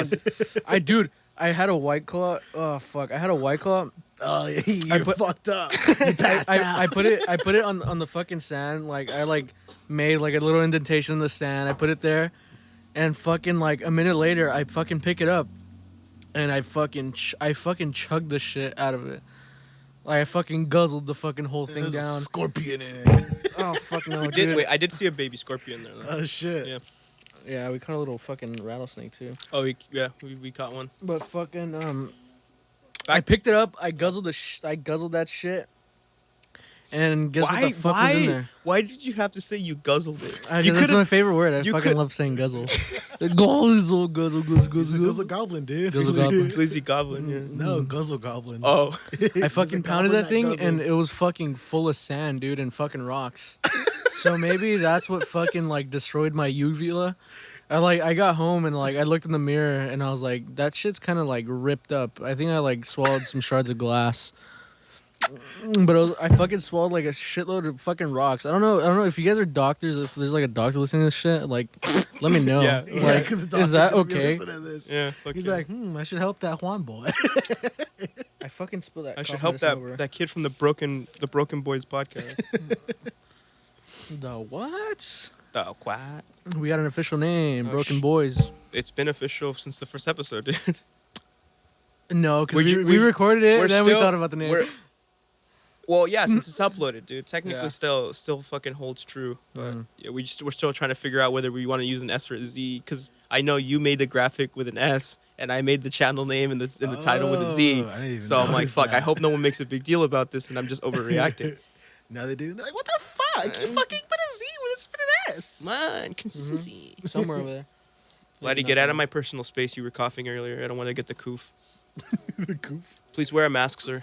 dust. I had a White Claw. Oh fuck! I had a White Claw. Oh, you're put- fucked up. You passed out. I put it on the fucking sand. Like I like made like a little indentation in the sand. I put it there, and fucking like a minute later, I fucking pick it up, and I fucking chugged the shit out of it. Like I fucking guzzled the fucking whole thing There's a down. scorpion in it. Oh fuck no, dude. Wait, I did see a baby scorpion there. Though. Oh shit. Yeah. Yeah, we caught a little fucking rattlesnake too. Oh, we caught one. But fucking I picked it up. I guzzled that shit. And guess what the fuck was in there? Why did you have to say you guzzled it? That's my favorite word. I you fucking could- love saying guzzle. Guzzle, guzzle, guzzle, He's a guzzle. guzzle goblin, dude. Guzzle goblin. Glizzy goblin. Yeah. No, guzzle goblin. Oh, I fucking pounded that thing and guzzles. it was fucking full of sand, dude, and fucking rocks. So maybe that's what fucking like destroyed my uvula. I got home and like I looked in the mirror and I was like, that shit's kind of like ripped up. I think I like swallowed some shards of glass. But I fucking swallowed like a shitload of fucking rocks. I don't know if you guys are doctors. If there's like a doctor listening to this shit, like, let me know. Yeah. Yeah, Like, 'cause the doctor's is that gonna be okay? listening to this. yeah. Fuck He's yeah. like, I should help that Juan boy. I fucking spilled that. I should cough help medicine over. that kid from the Broken Boys podcast. The what? The quack. We got an official name, Oh, Broken Boys. It's been official since the first episode, dude. No, because We- we recorded it, we're and then we still- thought about the name. Well, yeah, since it's uploaded, dude. Technically, Yeah. still fucking holds true. But Mhm. yeah, we're still trying to figure out whether we want to use an S or a Z. Because I know you made the graphic with an S, and I made the channel name and the title with a Z. Oh, I didn't even So I'm like, notice fuck. I that. hope no one makes a big deal about this, and I'm just overreacting. Now they do. They're like, what the fuck? You fucking put a Z when it's put an S. Man, consistency. Somewhere over there. Laddie, get out of my personal space. You were coughing earlier. I don't want to get the coof. The goof. Please wear a mask, sir.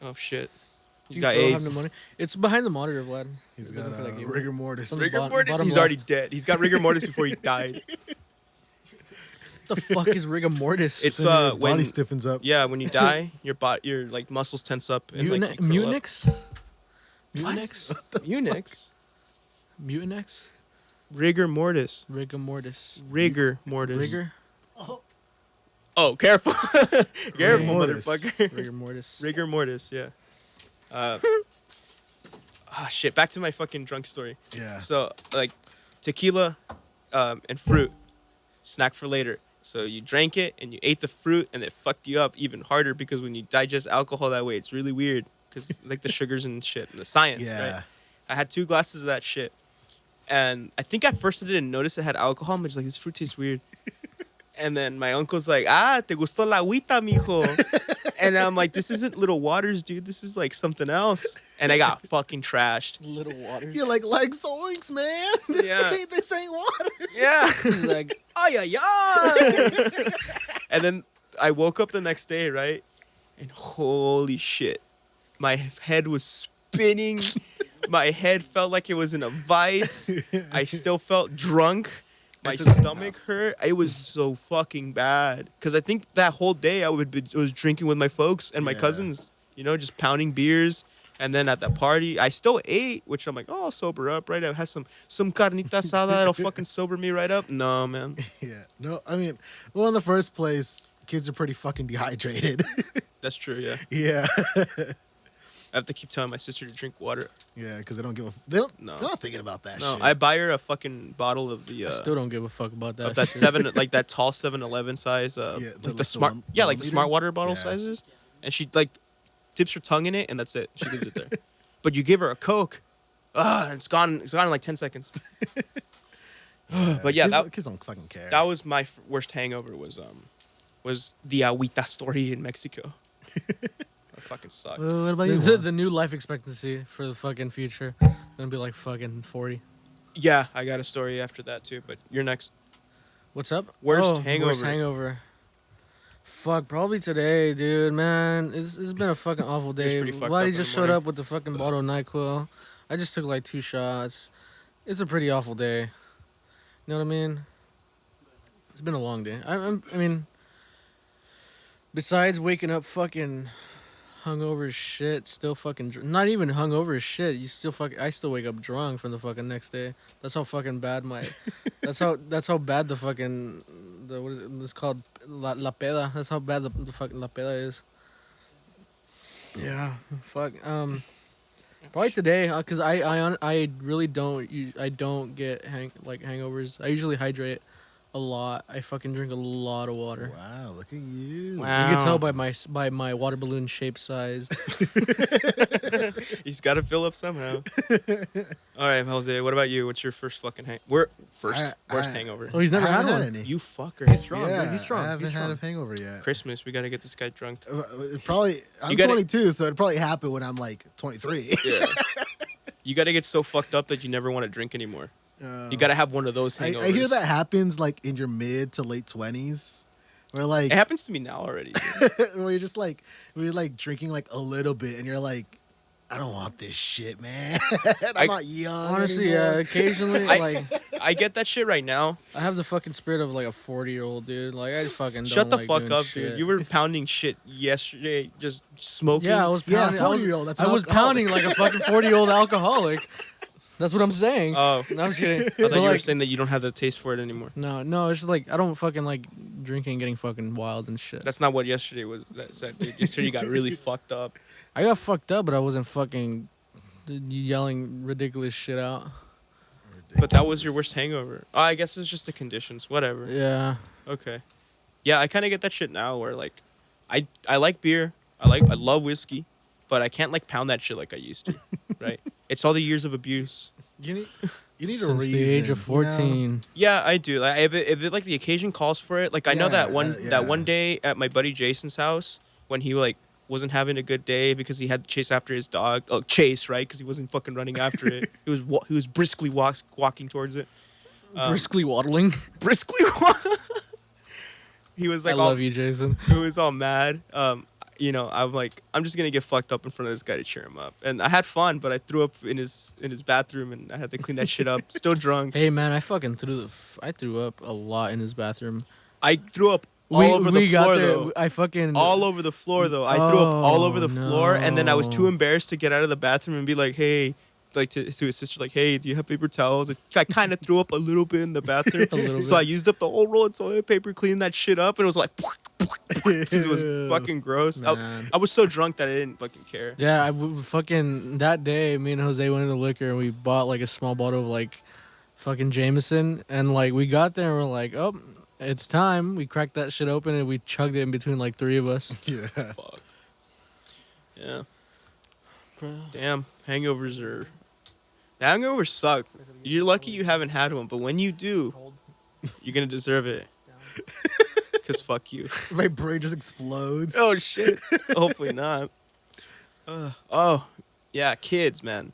Oh shit. He's You got still have AIDS. no money? It's behind the monitor, Vlad. He's Looking got for that game. rigor mortis. Some- Rigor Bottom- mortis. bottom He's already left. dead. He's got rigor mortis before he died. What the fuck is rigor mortis? It's Then your when body stiffens up. yeah, when you die, your like muscles tense up and like you curl up. Mutinix? Mutinix? Munix. Mutinix? Rigor mortis. Rigor mortis. Rigor mortis. Rigor? Oh, careful. Careful, mortis. motherfucker. Rigor mortis. Rigor mortis. Yeah. Shit. Back to my fucking drunk story. Yeah. So like, tequila, and fruit, snack for later. So you drank it and you ate the fruit and it fucked you up even harder because when you digest alcohol that way, it's really weird because like the sugars and shit and the science. Yeah. Right? I had 2 glasses of that shit, and I think at first I didn't notice it had alcohol. I'm just like, this fruit tastes weird. And then my uncle's like, te gustó la agüita, mijo. And I'm like, this isn't Little Waters, dude. This is like something else. And I got fucking trashed. Little water. You're like zoinks, man. Yeah. This ain't water. Yeah. He's like, ay, ay, ay. And then I woke up the next day, right? And holy shit. My head was spinning. My head felt like it was in a vice. I still felt drunk. My stomach hurt. It was so fucking bad. Because I think that whole day I was drinking with my folks and my Yeah. cousins, you know, just pounding beers. And then at the party, I still ate, which I'm like, oh, I'll sober up, right? I had some carnita asada that'll fucking sober me right up. No, man. Yeah. No, I mean, well, in the first place, kids are pretty fucking dehydrated. That's true, yeah. Yeah. I have to keep telling my sister to drink water. Yeah, because they don't give a. They don't. No. They're not thinking about that No, shit. I buy her a fucking bottle of the I still don't give a fuck about that. of that shit. 7 like that tall 7-Eleven size the- like the the smart one- yeah one like the liter? smart water bottle Yeah. sizes, and she like dips her tongue in it and that's it. She leaves it there. But you give her a Coke, and it's gone in like 10 seconds. But yeah, kids, that kids don't fucking care. that was my worst hangover was the agüita story in Mexico. It fucking sucked. What about you? The new life expectancy for the fucking future gonna be like fucking 40. Yeah, I got a story after that too, but you're next. What's up? Worst Worst hangover. hangover. Fuck, probably today, dude. Man, it's been a fucking awful day. pretty fucked up Vladi in the just showed morning. up with the fucking bottle of NyQuil. I just took like 2 shots. It's a pretty awful day. You know what I mean? It's been a long day. I mean, besides waking up fucking hungover as shit, still fucking not even hungover as shit. I still wake up drunk from the fucking next day. That's how fucking bad my. that's how bad the fucking what is it? It's called la peda. That's how bad the fucking la peda is. Yeah, fuck. Probably today, cause I really don't get hangovers. I usually hydrate a lot. I fucking drink a lot of water. Wow, look at you. Wow. You can tell by my water balloon shape size. He's got to fill up somehow. All right, Jose. What about you? What's your first fucking worst hangover? Oh, he's never I had haven't one. any. You fucker. He's strong, Yeah, dude. He's strong. I haven't He's had strong. a hangover yet. Christmas. We gotta get this guy drunk. It probably. I'm You gotta- 22, so it'd probably happen when I'm like 23. Yeah. You gotta get so fucked up that you never want to drink anymore. You gotta have one of those hangovers. I hear that happens like in your mid to late 20s, where like It happens to me now already. where you're just like you're like drinking like a little bit, and you're like, I don't want this shit, man. I'm not young. Honestly, yeah. anymore. Occasionally, I- like I get that shit right now. I have the fucking spirit of like a 40-year-old dude. Like I fucking Shut don't the like fuck doing up, shit. dude. You were pounding shit yesterday, just smoking. Yeah, I was Yeah, pounding. I was, 40-year-old, that's I an was alcoholic. pounding like a fucking 40-year-old alcoholic. That's what I'm saying. Oh, No, I'm just kidding. I But thought you were like, saying that you don't have the taste for it anymore. no, it's just like I don't fucking like drinking and getting fucking wild and shit. That's not what yesterday was. That said, dude. Yesterday you got really fucked up. I got fucked up, but I wasn't fucking yelling ridiculous shit out. But that was your worst hangover. Oh, I guess it's just the conditions. Whatever. Yeah. Okay. Yeah, I kind of get that shit now. Where like, I like beer. I love whiskey, but I can't like pound that shit like I used to. Right. It's all the years of abuse. You need a Since reason. the age of you know? 14. Yeah, I do. Like, if it like the occasion calls for it. Like I know that one day at my buddy Jason's house when he like wasn't having a good day because he had to chase after his dog. Oh, chase, right? Because he wasn't fucking running after it. He was briskly walking towards it. Briskly waddling. Briskly. He was like, I love you, Jason. He was all mad. You know, I'm like, I'm just gonna get fucked up in front of this guy to cheer him up. And I had fun, but I threw up in his bathroom, and I had to clean that shit up. Still drunk. Hey man, I fucking I threw up a lot in his bathroom. I threw up all over the floor though. I fucking All over the floor though. I threw up all over the floor, and then I was too embarrassed to get out of the bathroom and be like, hey. Like to his sister, like, hey, do you have paper towels? I kind of threw up a little bit in the bathroom, so I used up the whole roll of toilet paper, cleaning that shit up, and it was like, because it was fucking gross. I was so drunk that I didn't fucking care. Yeah, fucking that day, me and Jose went into liquor and we bought like a small bottle of like fucking Jameson, and like we got there and we're like, oh, it's time. We cracked that shit open and we chugged it in between like 3 of us. Yeah. Fuck. Yeah. Damn, hangovers are. The hangovers suck. You're lucky you haven't had one, but when you do, you're gonna deserve it. Cause fuck you. My brain just explodes. Oh shit. Hopefully not. Oh, yeah, kids, man.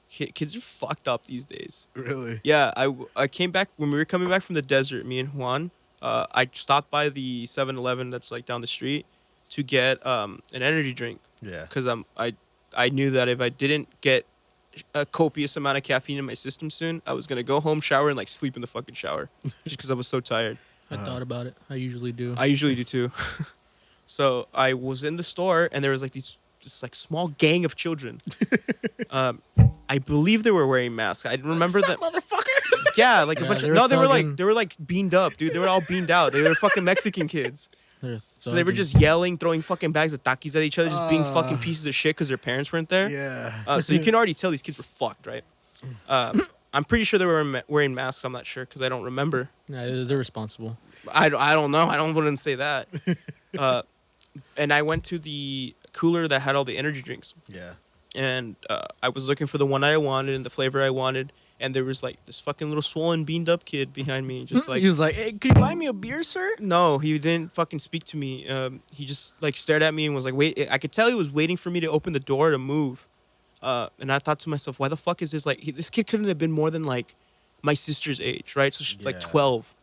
Kids are fucked up these days. Really? Yeah, I came back when we were coming back from the desert. Me and Juan, I stopped by the 7-Eleven that's like down the street to get an energy drink. Yeah. Cause I knew that if I didn't get a copious amount of caffeine in my system soon, I was gonna go home, shower, and like sleep in the fucking shower, just because I was so tired. I thought about it. I usually do. I usually do too. So I was in the store, and there was like this like small gang of children. I believe they were wearing masks. I remember that motherfucker. Yeah, like a bunch of they were like beamed up, dude. They were all beamed out. They were fucking Mexican kids. So they were just yelling, throwing fucking bags of takis at each other, just being fucking pieces of shit because their parents weren't there. Yeah. So you can already tell these kids were fucked, right? I'm pretty sure they were wearing masks. I'm not sure because I don't remember. Yeah, they're responsible. I don't know. I wouldn't say that. And I went to the cooler that had all the energy drinks. Yeah. And I was looking for the one I wanted and the flavor I wanted. And there was like this fucking little swollen, beamed up kid behind me, just like he was like, "Hey, can you buy me a beer, sir?" No, he didn't fucking speak to me. He just like stared at me and was like, "Wait." I could tell he was waiting for me to open the door to move. And I thought to myself, "Why the fuck is this like?" This kid couldn't have been more than like my sister's age, right? So she's like 12.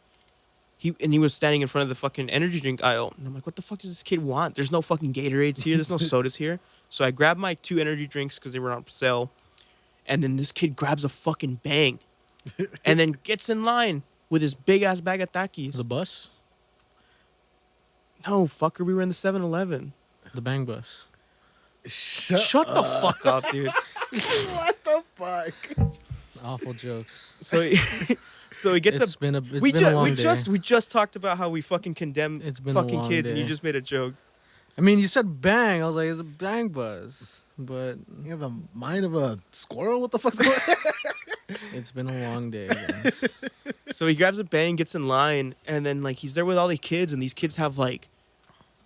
He was standing in front of the fucking energy drink aisle, and I'm like, "What the fuck does this kid want? There's no fucking Gatorades here. There's no sodas here." So I grabbed my 2 energy drinks because they were on sale, and then this kid grabs a fucking Bang. And then gets in line with his big ass bag of takis. The bus? No, fucker, we were in the 7-Eleven. The Bang bus. Shut the fuck up, dude. What the fuck? Awful jokes. So he gets It's been a long day. We just talked about how we fucking condemn It's been a fucking long kids, and you day. just made a joke. I mean, you said Bang. I was like, it's a Bang bus. But You have the mind of a squirrel? What the fuck's going on? it's been a long day, guys. So he grabs a Bang, gets in line, and then like he's there with all the kids, and these kids have like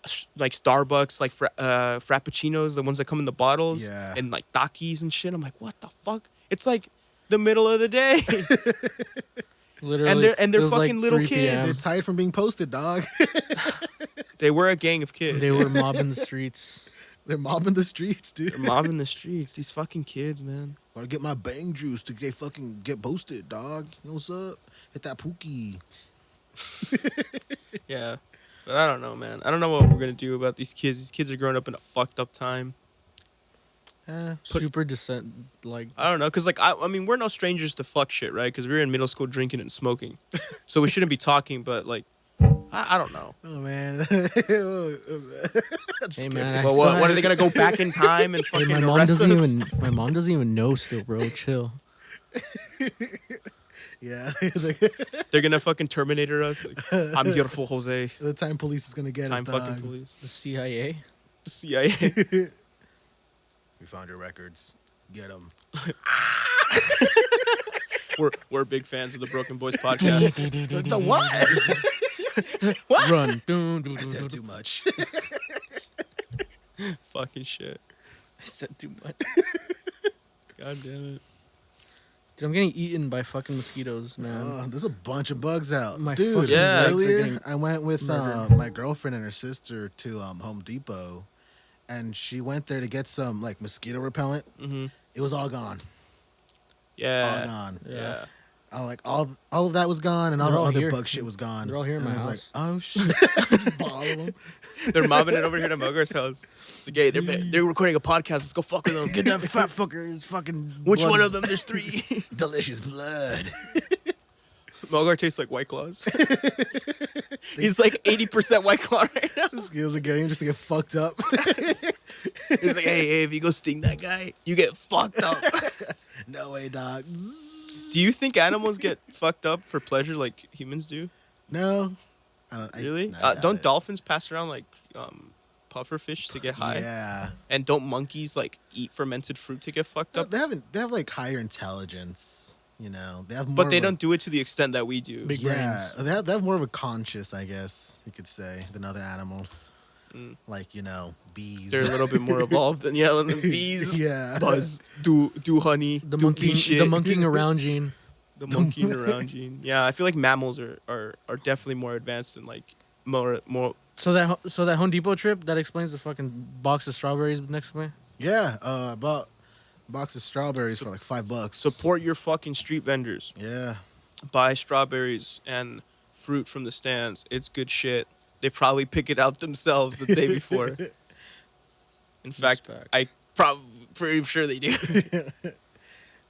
Starbucks, like frappuccinos, the ones that come in the bottles, Yeah. and like Takis and shit. I'm like, what the fuck? It's like the middle of the day. Literally, and they're it was fucking little 3 p.m. kids. They're tired from being posted, dog. They were a gang of kids. They were mobbing the streets. They're mobbing the streets, dude. They're mobbing the streets. These fucking kids, man. Gotta get my Bang juice to get posted, dog. You know what's up? Hit that pookie. Yeah. But I don't know, man. I don't know what we're gonna do about these kids. These kids are growing up in a fucked up time. Super descent, like I don't know, cause like I mean we're no strangers to fuck shit, right? Cause we were in middle school drinking and smoking, so we shouldn't be talking. But like, I don't know. Oh man. hey man. Well, what are they gonna go back in time and Hey, fucking my mom arrest doesn't us? even. My mom doesn't even know still, bro. Chill. Yeah. They're gonna fucking Terminator us. Like, I'm here for Jose. The time police is gonna get Time us, fucking dog. police. The CIA. The CIA. We found your records. Get them. we're big fans of the Broken Boys podcast. The what? What? Run. I said too much. Fucking shit. I said too much. God damn it. Dude, I'm getting eaten by fucking mosquitoes, man. There's a bunch of bugs out. My Dude, fucking Yeah. legs are earlier getting I went with murdered. my girlfriend and her sister to Home Depot, and she went there to get some like mosquito repellent. Mm-hmm. It was all gone. All Yeah. gone. Yeah. All of that was gone, and all They're the all other here. bug shit was gone. They're all here in and my I was house. like, oh shit, just ball of them. They're mobbing it over here to Melgar's house. It's like, hey, they're recording a podcast. Let's go fuck with them. Get that fat fucker. His fucking. Which blood one is- of them? There's 3. Delicious blood. Melgar tastes like White Claws. He's like 80% White Claw right now. The skills are getting just to get fucked up. He's like, hey, if you go sting that guy, you get fucked up. No way, dog. Do you think animals get fucked up for pleasure like humans do? No. Really? I doubt Don't it. dolphins pass around like puffer fish to get high? Yeah. And don't monkeys like eat fermented fruit to get fucked up? They have like higher intelligence, you know. They have more But they of a- don't do it to the extent that we do. Big yeah, brains. they have more of a conscious, I guess you could say, than other animals. Mm. Like, you know, bees. They're a little bit more evolved than yelling than bees. Yeah. Buzz, do honey, The do monkeying, bee shit. the monkeying around gene. The monkeying around gene. Yeah, I feel like mammals are definitely more advanced and like more. So that Home Depot trip that explains the fucking box of strawberries next to me. Yeah, I bought a box of strawberries for like $5. Support your fucking street vendors. Yeah. Buy strawberries and fruit from the stands. It's good shit. They probably pick it out themselves the day before. In fact, Respect. I pretty sure they do.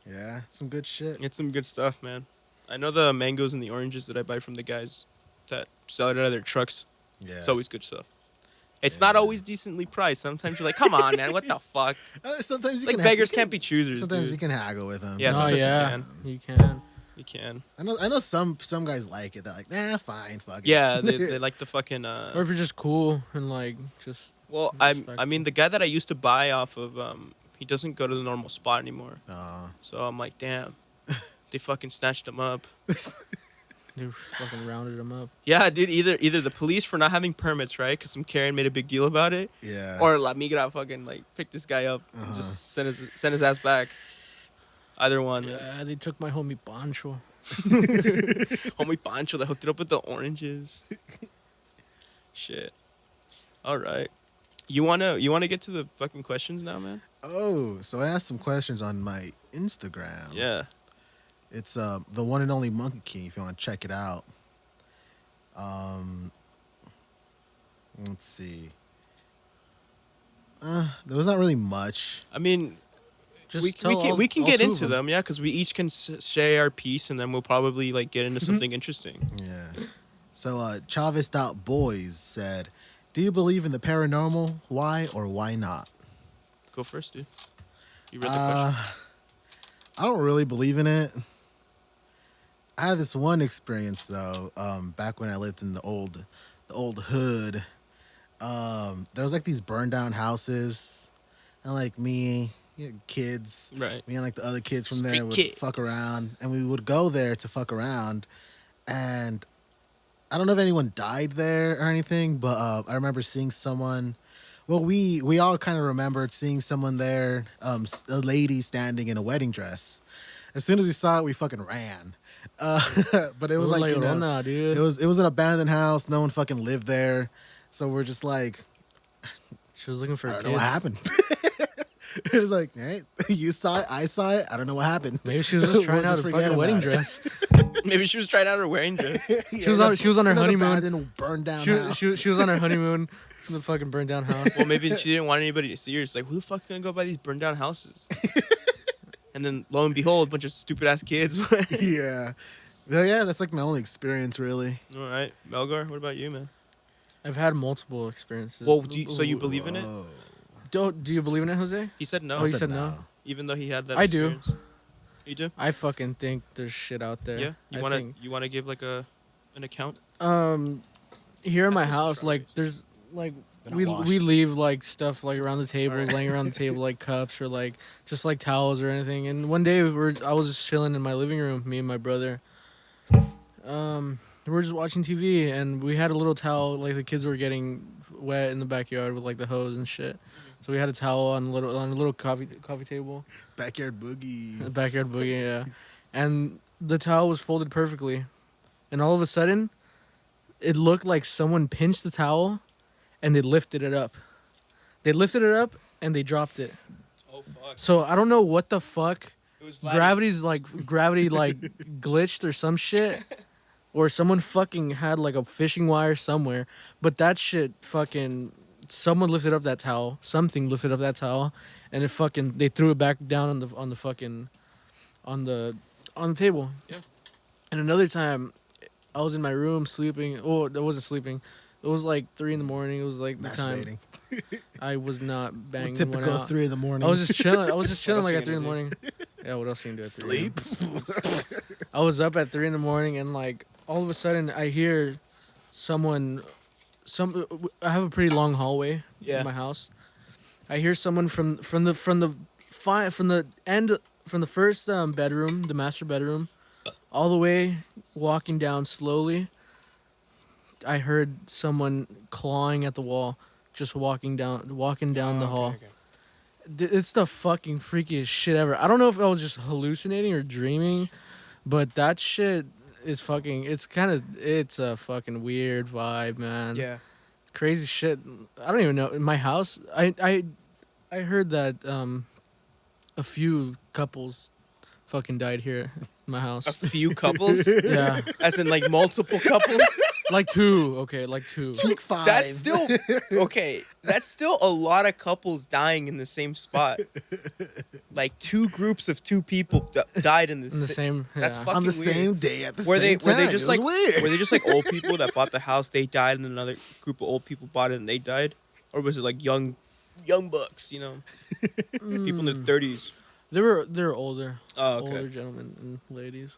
Yeah, some good shit. It's some good stuff, man. I know the mangoes and the oranges that I buy from the guys that sell it out of their trucks. Yeah. It's always good stuff. It's not always decently priced. Sometimes you're like, come on, man, what the fuck? Sometimes you Like can beggars can't be choosers. Sometimes dude. you can haggle with them. Yeah, Oh sometimes you yeah, can. you can. You can. I know some guys like it. They're like, nah, fine, fuck it. Yeah, they like the fucking. Or if you're just cool and like just. Well, I mean, the guy that I used to buy off of, he doesn't go to the normal spot anymore. So I'm like, damn, they fucking snatched him up. They fucking rounded him up. Yeah, dude. Either the police for not having permits, right? Because some Karen made a big deal about it, Yeah. or La Migra fucking like picked this guy up and just send his ass back. Either one. Yeah, they took my homie Pancho. Homie Pancho that hooked it up with the oranges. Shit. All right. You wanna get to the fucking questions now, man? Oh, so I asked some questions on my Instagram. Yeah. It's the one and only Monkey King if you want to check it out. Let's see. There was not really much. I mean, Just we tell can all- we can all get two of into them, yeah, because we each can say our piece, and then we'll probably like get into something interesting. Yeah. So Boiz said, "Do you believe in the paranormal? Why or why not?" Go first, dude. You read the question. I don't really believe in it. I had this one experience though, back when I lived in the old hood. There was like these burned down houses, and like me, kids, Right. me and like the other kids from there Street would kids. fuck around, and we would go there to fuck around. And I don't know if anyone died there or anything, but I remember seeing someone. Well, we all kind of remembered seeing someone there, a lady standing in a wedding dress. As soon as we saw it, we fucking ran. But it was like, you know, Llorona, dude. it was an abandoned house. No one fucking lived there, so we're just like, She was looking for I don't kids. know what happened. It was like, hey, you saw it, I saw it. I don't know what happened. Maybe she was just trying We'll out just a forget fucking wedding about it. dress. Maybe she was trying out her wearing dress. She was on her In an honeymoon. abandoned, burned down She house. was on her honeymoon in the fucking burned down house. Well, maybe she didn't want anybody to see her. It's like, who the fuck's gonna go by these burned down houses? And then lo and behold, a bunch of stupid ass kids. Yeah. Yeah, that's like my only experience, really. All right, Melgar, what about you, man? I've had multiple experiences. Well, so you believe in it? Whoa. Do you believe in it, Jose? He said no. Oh, you said no? Even though he had that. I do. experience. You do? I fucking think there's shit out there. Yeah. I You think, wanna give like an account? here in my That's some house, like strawberries. there's like They're we not washed. we leave like stuff like around the tables, laying around the table, like cups or like just like towels or anything. And one day I was just chilling in my living room, me and my brother. We were just watching TV, and we had a little towel. Like the kids were getting wet in the backyard with like the hose and shit. So we had a towel on a little coffee table, Backyard boogie. the backyard boogie, yeah. And the towel was folded perfectly, and all of a sudden, it looked like someone pinched the towel, and they lifted it up. They lifted it up and they dropped it. Oh fuck. So I don't know what the fuck. It was Gravity like glitched or some shit, or someone fucking had like a fishing wire somewhere. But that shit fucking someone lifted up that towel. Something lifted up that towel, and it fucking they threw it back down on the fucking on the table. Yeah. And another time, I was in my room sleeping. Oh, I wasn't sleeping. It was like 3 a.m. It was like the time. Masturbating. I was not banging one Typical out. 3 a.m. I was just chilling. like you at 3 gonna a.m. Yeah, what else you can do at 3 a.m.? sleep. I was up at 3 a.m. and like all of a sudden I hear someone. I have a pretty long hallway Yeah. in my house. I hear someone from the first bedroom, the master bedroom, all the way walking down slowly. I heard someone clawing at the wall, just walking down the hall. Okay. It's the fucking freakiest shit ever. I don't know if I was just hallucinating or dreaming, but that shit is fucking. It's a fucking weird vibe, man. Yeah. Crazy shit. I don't even know. In my house, I heard that a few couples fucking died here in my house. A few couples, Yeah, as in like multiple couples. like two. Okay, like two. Like 5. That's still okay. That's still a lot of couples dying in the same spot. Like 2 groups of 2 people died in In the same. That's yeah. fucking on the weird. same day at the Were same time. they just It was like weird. were they just like old people that bought the house? They died, and another group of old people bought it and they died, or was it like young bucks? You know, people in their 30s. They were older. Oh, okay. Older gentlemen and ladies.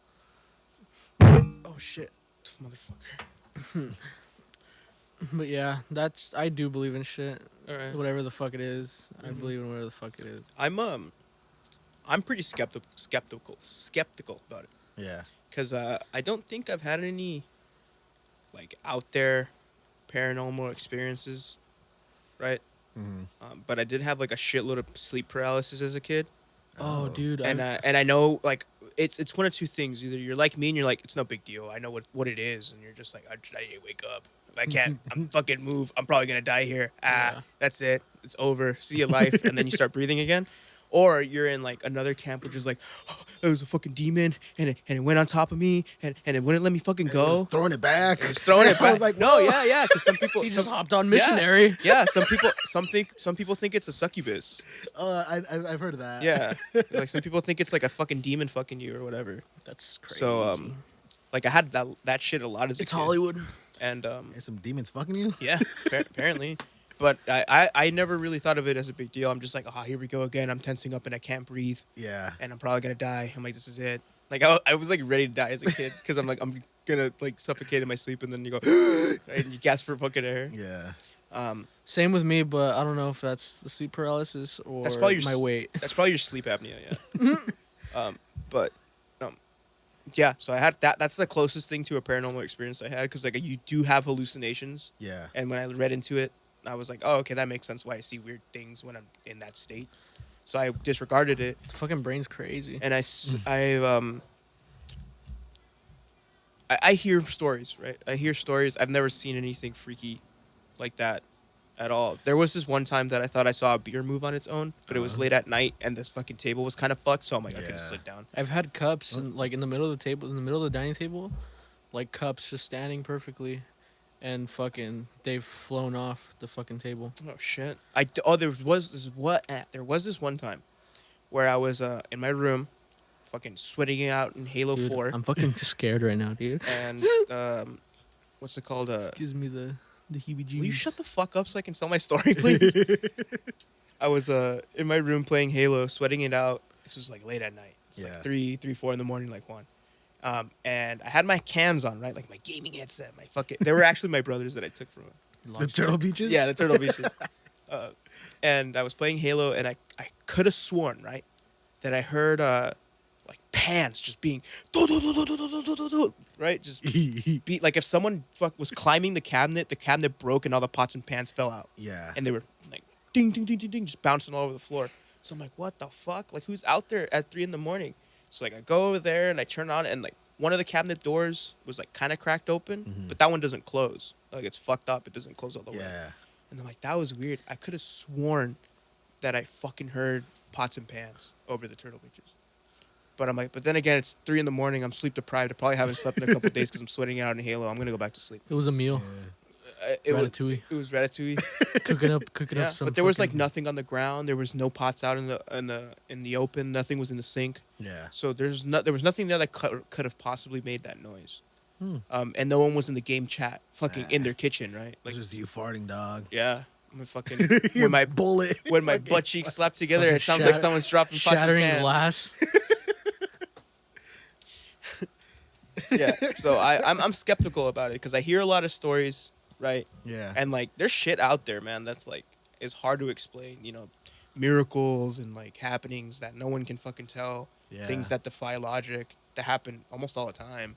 Oh shit. Motherfucker. But yeah, I do believe in shit. All right. Whatever the fuck it is, I believe in whatever the fuck it is. I'm pretty skeptical about it, Yeah. because I don't think I've had any like out there paranormal experiences, right? But I did have like a shitload of sleep paralysis as a kid. Oh, dude. And I know like it's one of 2 things. Either you're like me and you're like, it's no big deal. I know what it is, and you're just like, I need to wake up. If I can't, I'm fucking move. I'm probably gonna die here. Yeah. That's it. It's over. See you life, and then you start breathing again. Or you're in like another camp, which is like, oh, it was a fucking demon, and it went on top of me, and it wouldn't let me fucking It go. was throwing it back. It was throwing it back. I was like, no, whoa. yeah. Because some people, he just hopped on missionary. Yeah, some people think it's a succubus. I've heard of that. Yeah, like some people think it's like a fucking demon fucking you or whatever. That's crazy. So like I had that shit a lot as a it's kid. Hollywood. And There's some demons fucking you. yeah, apparently. But I never really thought of it as a big deal. I'm just like, oh, here we go again. I'm tensing up and I can't breathe, Yeah. and I'm probably gonna die. I'm like, this is it. Like I was like ready to die as a kid because I'm like, I'm gonna like suffocate in my sleep, and then you go and you gasp for fucking air. Yeah. Same with me, but I don't know if that's the sleep paralysis or That's probably my weight. That's probably your sleep apnea. Yeah. But yeah. So I had that. That's the closest thing to a paranormal experience I had, because like you do have hallucinations. Yeah. And when I read into it, I was like, oh, okay, that makes sense why I see weird things when I'm in that state. So I disregarded it, The fucking brain's crazy. and I hear stories, right? I hear stories. I've never seen anything freaky like that at all. There was this one time that I thought I saw a beer move on its own, but it was late at night, and this fucking table was kind of fucked, so I'm like, I could have Yeah. slid down. I've had cups and like in the middle of the table, in the middle of the dining table, like cups just standing perfectly, and fucking they've flown off the fucking table. Oh shit! There was this one time where I was in my room, fucking sweating it out in Halo Dude, 4, I'm fucking scared right now, dude. and what's it called? This gives me the heebie-jeebies. Will you shut the fuck up so I can tell my story, please? I was in my room playing Halo, sweating it out. This was like late at night. It's Yeah. like 3, 4 in the morning, like 1. And I had my cans on, right? Like my gaming headset, my fucking. They were actually my brothers that I took from The Turtle Beaches? Yeah, the Turtle Beaches. And I was playing Halo, and I could have sworn, right, that I heard like pans just being right, just beat like if someone was climbing the cabinet broke and all the pots and pans fell out. Yeah. And they were like ding ding ding ding ding, just bouncing all over the floor. So I'm like, what the fuck? Like, who's out there at 3 a.m? So like I go over there and I turn on, and like one of the cabinet doors was like kind of cracked open, but that one doesn't close. Like, it's fucked up. It doesn't close all the way. Yeah. And I'm like, that was weird. I could have sworn that I fucking heard pots and pans over the Turtle Beaches. But I'm like, but then again, it's 3 a.m. I'm sleep deprived. I probably haven't slept in a couple of days because I'm sweating out in Halo. I'm gonna go back to sleep. It was a meal. Ratatouille. It was ratatouille. cooking up Yeah, some. but there was like fucking- nothing on the ground. There was no pots out in the open. Nothing was in the sink. Yeah. So there was nothing there that could have possibly made that noise. And no one was in the game chat, fucking in their kitchen, right? Like, just you farting, dog. Yeah, I'm a fucking when my bullet. when my butt cheeks slap together, Fucking it sounds like someone's dropping pots and shattering pans. glass. Yeah, so I'm skeptical about it because I hear a lot of stories, right? Yeah. And like, there's shit out there, man. That's like is hard to explain. You know, miracles and like happenings that no one can fucking tell. Yeah. Things that defy logic that happen almost all the time.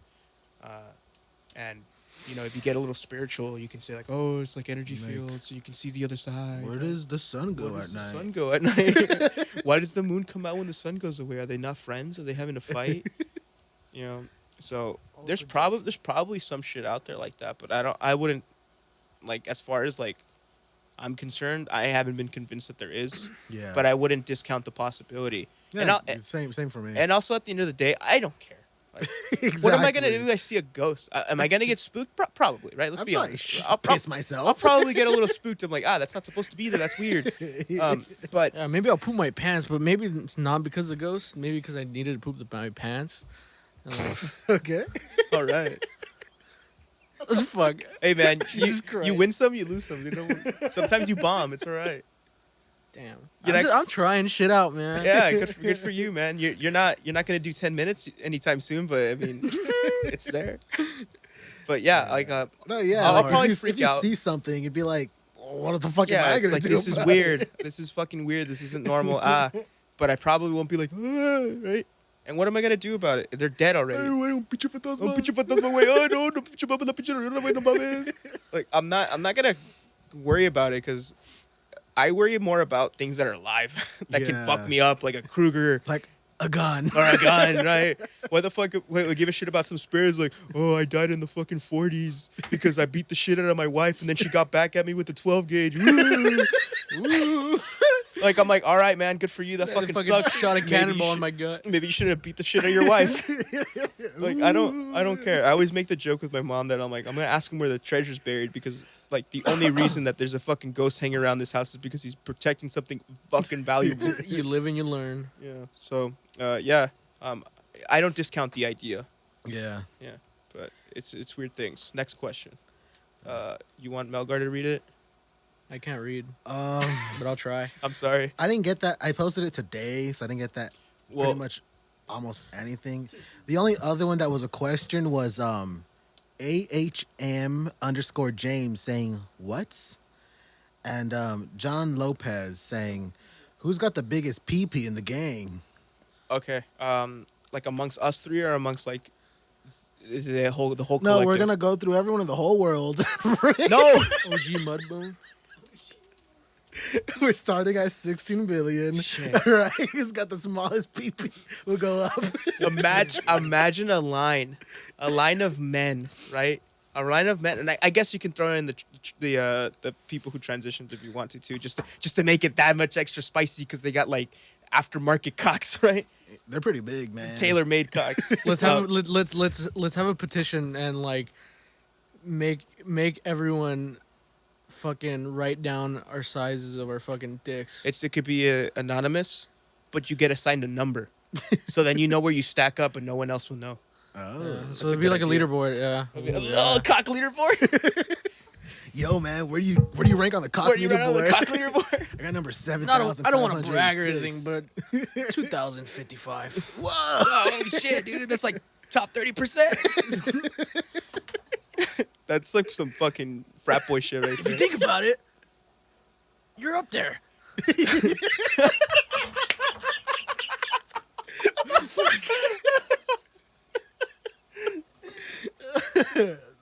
And you know, if you get a little spiritual, you can say like, oh, it's like energy fields, so you can see the other side. Where does the sun go Where at does the night? sun go at night? Why does the moon come out when the sun goes away? Are they not friends? Are they having a fight? You know, so there's probably some shit out there like that, but I wouldn't, like, as far as like I'm concerned, I haven't been convinced that there is. Yeah. But I wouldn't discount the possibility. Yeah, And it's same for me. and also at the end of the day, I don't care. Like, exactly. what am I gonna do if I see a ghost? Am I gonna get spooked? Probably, right? Let's I'd be probably honest. piss myself. I'll probably get a little spooked. I'm like, that's not supposed to be there. That's weird. But Yeah, maybe I'll poop my pants, but maybe it's not because of the ghost. Maybe because I needed to poop my pants. And like, Okay. all right. fuck. Hey man, Jesus you Christ. win some, you lose some. You know, sometimes you bomb. It's all right. Damn. You're not- I'm trying shit out, man. Yeah, good for you, man. You're not gonna do 10 minutes anytime soon, but I mean, it's there. But yeah, like No, yeah. I'll like, probably if freak you out. see something, you'd be like, what the fuck am yeah, I it's gonna like do? this is about weird. it? This is fucking weird. This isn't normal. But I probably won't be like, right? And what am I gonna do about it? They're dead already. Ay, güey, un pinche fantasma. Oh, pinche fantasma, güey. Oh, no, no, pinche mamá, no, pinche, no, güey, no mames. Like, I'm not gonna worry about it because I worry more about things that are alive that can fuck Yeah. me up, like a Kruger Like a gun. or a gun, right? What the fuck? Wait, give a shit about some spirits like, oh, I died in the fucking 40s because I beat the shit out of my wife and then she got back at me with the 12 gauge. Woo. Woo. Like, I'm like, all right, man, good for you. That fucking sucks. Shot a Maybe cannonball you in my gut. Maybe you shouldn't have beat the shit out of your wife. Like, I don't care. I always make the joke with my mom that I'm like, I'm gonna ask him where the treasure's buried because like the only reason that there's a fucking ghost hanging around this house is because he's protecting something fucking valuable. You live and you learn. Yeah. So yeah. I don't discount the idea. Yeah. Yeah. But it's weird things. Next question. You want Melgar to read it? I can't read, Um, but I'll try. I'm sorry. I didn't get that. I posted it today, so I didn't get that Well, pretty much almost anything. The only other one that was a question was AHM_James saying, "What's?" And John Lopez saying, "Who's got the biggest pee-pee in the gang?" okay. Like amongst us three or amongst like the whole No, collective? we're gonna go through everyone in the whole world. No. OG Mudbone. We're starting at 16 billion. Shit. Right? Who's got the smallest pee-pee? We'll go up. Imagine a line of men, right? A line of men, and I guess you can throw in the people who transitioned if you wanted to, just to make it that much extra spicy because they got like aftermarket cocks, right? They're pretty big, man. Tailor-made cocks. Let's have let's have a petition and like make everyone fucking write down our sizes of our fucking dicks. It could be anonymous, but you get assigned a number, so then you know where you stack up, and no one else will know. Oh. Yeah, that's so a it'd be good like idea. a leaderboard, yeah. Oh, cock leaderboard. Yo, man, where do you rank on the cock Where do you run on the leaderboard? cock leaderboard? I got number 7,000. I don't want to brag or anything, but 2,055. Whoa! Oh, holy shit, dude, that's like top 30%. That's like some fucking frat boy shit right If you there. think about it, you're up there.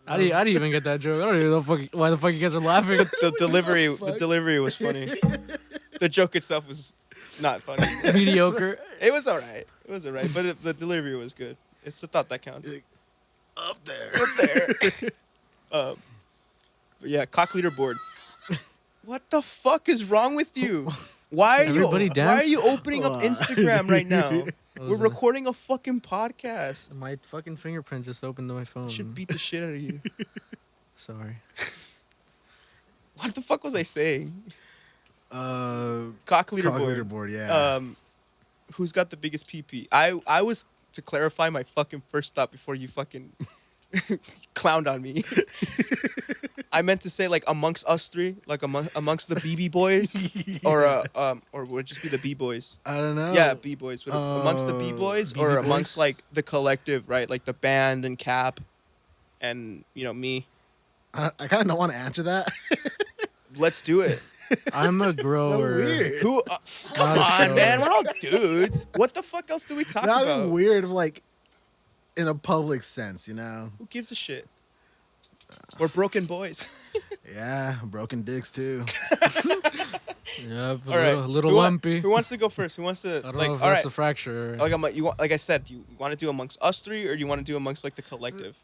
I didn't even get that joke. I don't even know why the fuck you guys are laughing. The delivery was funny. The joke itself was not funny. Mediocre. It was alright. But the delivery was good. It's the thought that counts. Up there. Up there. But yeah, cock leaderboard. What the fuck is wrong with you? Why Everybody are dance? you opening up Instagram right now? We're was recording a fucking podcast. My fucking fingerprint just opened to my phone. Should beat the shit out of you. Sorry. What the fuck was I saying? Cock Cock leaderboard. leaderboard, yeah. Who's got the biggest PP? I was to clarify my fucking first thought before you fucking clowned on me. I meant to say like amongst us three, like amongst the BB boys, or would it just be the B boys? I don't know. Yeah, B boys. Amongst the B boys, or BB amongst boys? like the collective, right? Like the band and Cap, and me. I kind of don't want to answer that. Let's do it. I'm a So grower. weird. Who? Come Not on, sure. man. We're all dudes. What the fuck else do we talk Not about? weird, like in a public sense, you know. Who gives a shit? We're broken boys. Yeah, broken dicks too. Yeah, All right, a little who wa- lumpy. Who wants to go first? Who wants to I don't like? know if All that's right. a fracture. Like I said, do you want to do amongst us three, or do you want to do amongst like the collective?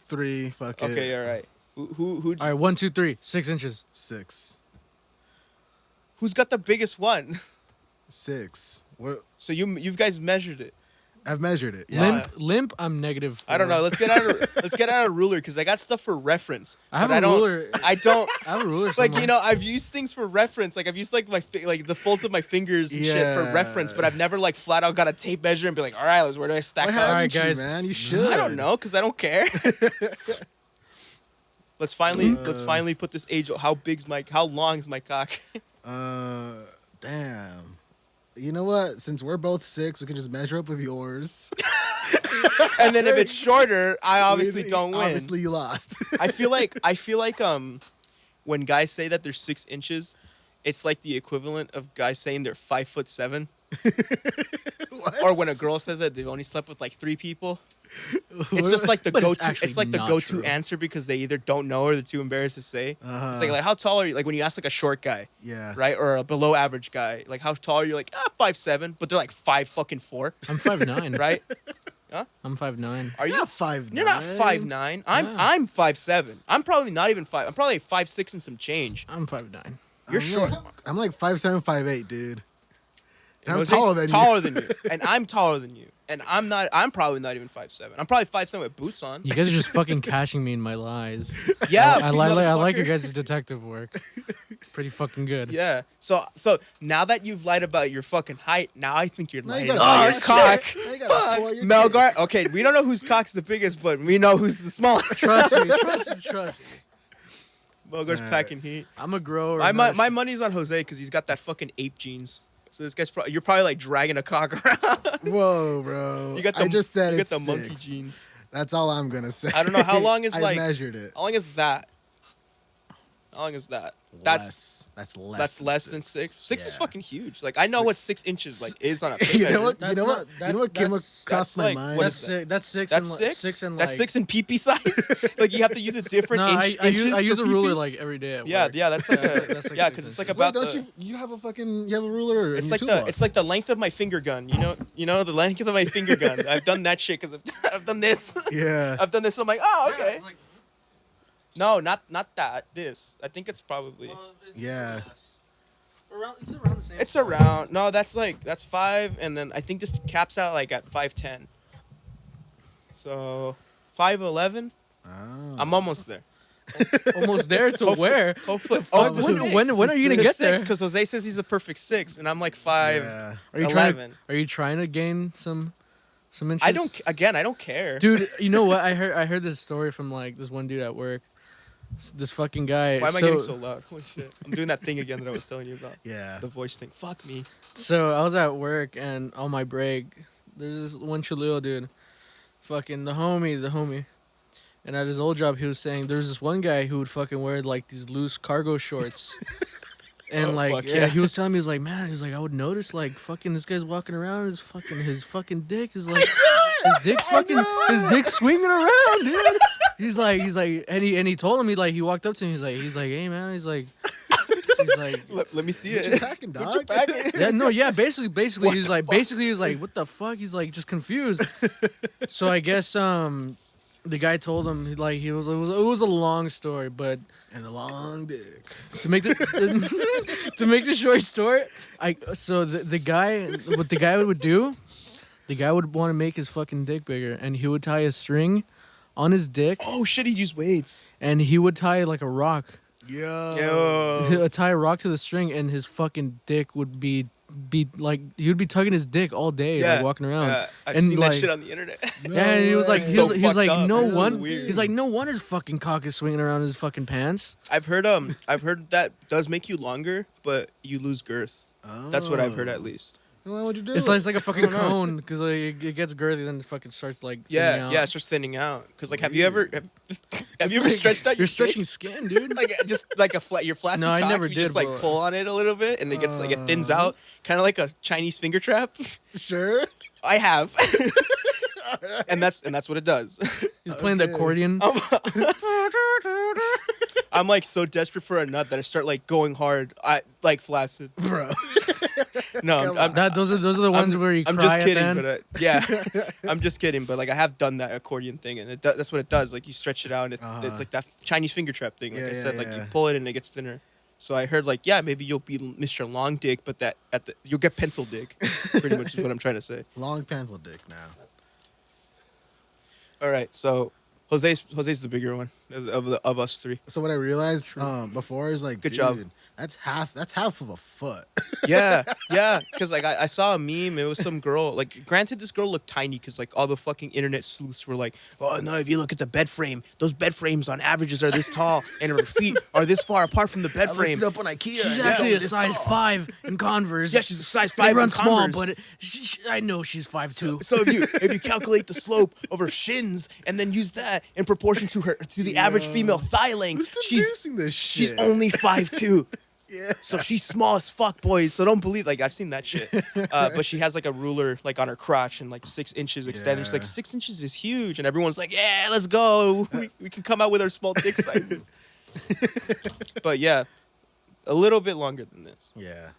3, fuck it. Okay, all right. Who? All right, 1, 2, 3, 6 inches. 6. Who's got the biggest one? 6. What? So you guys measured it. I've measured it. Yeah. Limp. I'm negative. I don't 4. know. Let's get out a ruler because I got stuff for reference. I have but a ruler. I don't. I have a ruler. Like somewhere. I've used things for reference. Like I've used like like the folds of my fingers and shit for Yeah. reference. But I've never like flat out got a tape measure and be like, all right, where do I stack Why up? haven't Alright, you, guys. man? You should. I don't know because I don't care. Let's finally put this age. How long is my cock? Damn. You know what? Since we're both 6, we can just measure up with yours. And then if it's shorter, I obviously don't win. Obviously, you lost. I feel like when guys say that they're 6 inches, it's like the equivalent of guys saying they're 5'7", What? or when a girl says that they've only slept with like 3 people. It's just like the But it's go-to. actually It's like the not go-to true. answer because they either don't know or they're too embarrassed to say. Uh-huh. It's like how tall are you? Like when you ask like a short guy, Yeah. right, or a below average guy, like how tall are you? Like 5'7", but they're like 5'4", I'm 5'9". right? I'm 5'9". Are you? Not 5'9". You're not 5'9". I'm 5'7". I'm probably not even 5. I'm probably 5'6" and some change. I'm 5'9". You're short. I'm like 5'7", 5'8", dude. And I'm Jose's taller than you. taller than you, and I'm taller than you, and I'm probably not even 5'7". I'm probably 5'7" with boots on. You guys are just fucking cashing me in my lies. Yeah, I you like your motherfucker. guys' detective work. Pretty fucking good. Yeah. So now that you've lied about your fucking height, now I think you're Now you lying gotta about pull your out cock. shit. Now you gotta pull out your Melgar. dick. Okay, we don't know whose cock's the biggest, but we know who's the smallest. Trust me. Melgar's Alright. packing heat. I'm a grower. My money's on Jose because he's got that fucking ape genes. So this guy's you're probably like dragging a cock around. Whoa, bro. You got the, I just said you it's got the monkey 6. genes. That's all I'm gonna say. I don't know how long is I like. measured it. How long is that? How long is that? That's less than 6. 6 is Yeah. fucking huge. Like I know what 6 inches like is on a tape You know measure. what? That's You know not- what? You that's- know what came that's- across that's my like- mind? what That's is that? 6. That's 6. That's and 6. 6 and That's like. 6 in PP size. Like you have to use a different No, inch. I use inches a for ruler PP? like every day at Yeah, work. yeah, that's like Yeah, a that's like yeah, 6 because it's like inches. Wait, about don't the, you have a fucking you have a ruler? it's in like your the toolbox. it's like the length of my finger gun. You know the length of my finger gun. I've done that shit because I've done this. yeah. I've done this. I'm like, oh Yeah, okay. it's like- No, not that. This. I think it's probably. Yeah. It's around the same. It's size. around. No, that's 5, and then I think this caps out like at 5'10". So 5'11". Oh. I'm almost there. Almost there to where? Hopefully. fuck? to When are you gonna get there? Because Jose says he's a perfect 6, and I'm like 5. Yeah. Are you 11. Are you trying to gain some inches? I don't. Again, I don't care. Dude, you know what? I heard this story from like this one dude at work. This fucking guy. Why am I getting so loud? Holy shit! I'm doing that thing again that I was telling you about. Yeah. The voice thing. Fuck me. So I was at work and on my break, there's this one Chalil dude, fucking the homie. And at his old job, he was saying there's this one guy who would fucking wear like these loose cargo shorts. And Oh, like, fuck yeah, yeah. he was telling me, he's like, man, he's like, I would notice like fucking this guy's walking around, his fucking dick is like, his dick's swinging around, dude. He's like, and he told him, he walked up to him, he's like, hey man, he's like, Let me see What you it. packing, What you dog? packing? yeah, no, yeah, basically, he's like, what the fuck? He's like, just confused. So I guess the guy told him like it was a long story, but And a long dick. to make the to make the short story, the guy what the guy would do, the guy would want to make his fucking dick bigger, and he would tie a string on his dick, Oh shit, he'd use weights. and he would tie like a rock, Yo. tie a rock to the string, and his fucking dick would be like he would be tugging his dick all day, like walking around. I've And, seen like- that shit on the internet. Yeah, and he was like, way. he's So like, fucked up. no This is one, weird. he's like, no wonder his fucking cock is swinging around his fucking pants. I've heard that does make you longer, but you lose girth. That's what I've heard at least. Well, what'd you do? It's like a fucking cone because like, it gets girthy, then it fucking starts like thinning Yeah, out. yeah, it starts thinning out. Cause like, have you ever stretched out You're your stretching dick? skin, dude. Like just like your flaccid No, I cock, never you did, just like but- pull on it a little bit and it gets like it thins out, kind of like a Chinese finger trap. Sure. I have, and that's what it does. He's playing the Okay. accordion. I'm like so desperate for a nut that I start like going hard. I like flaccid. Bro. No, Come I'm, Those are the ones where you I'm cry just kidding, at the but end. yeah, I'm just kidding. But like I have done that accordion thing, and that's what it does. Like you stretch it out, and it's like that Chinese finger trap thing. Like Yeah, I said, yeah, like you yeah. pull it and it gets thinner. So I heard like, yeah, maybe you'll be Mr. Long Dick, but you'll get pencil dick. Pretty much is what I'm trying to say. Long pencil dick now. All right, so Jose's the bigger one of us three. So what I realized before is like, Good dude, job. That's half of a foot. Yeah, because like I saw a meme. It was some girl. Like, granted, this girl looked tiny because like all the fucking internet sleuths were like, "Oh no, if you look at the bed frame, those bed frames on averages are this tall, and her feet are this far apart from the bed I frame." looked it up on IKEA. She's and actually a it's size tall. 5 in Converse. Yeah, she's a size They 5 run in small, Converse. but I know she's 5'2". So if you calculate the slope of her shins and then use that in proportion to the average female thigh length, Who's she's deducing this shit? she's only 5'2". Yeah. So she's small as fuck, boys. So don't believe, like, I've seen that shit. But she has like a ruler like on her crotch and like 6 inches extended. She's like, Yeah. 6 inches is huge, and everyone's like, yeah, let's go. We can come out with our small dick sizes. But yeah, a little bit longer than this. Yeah.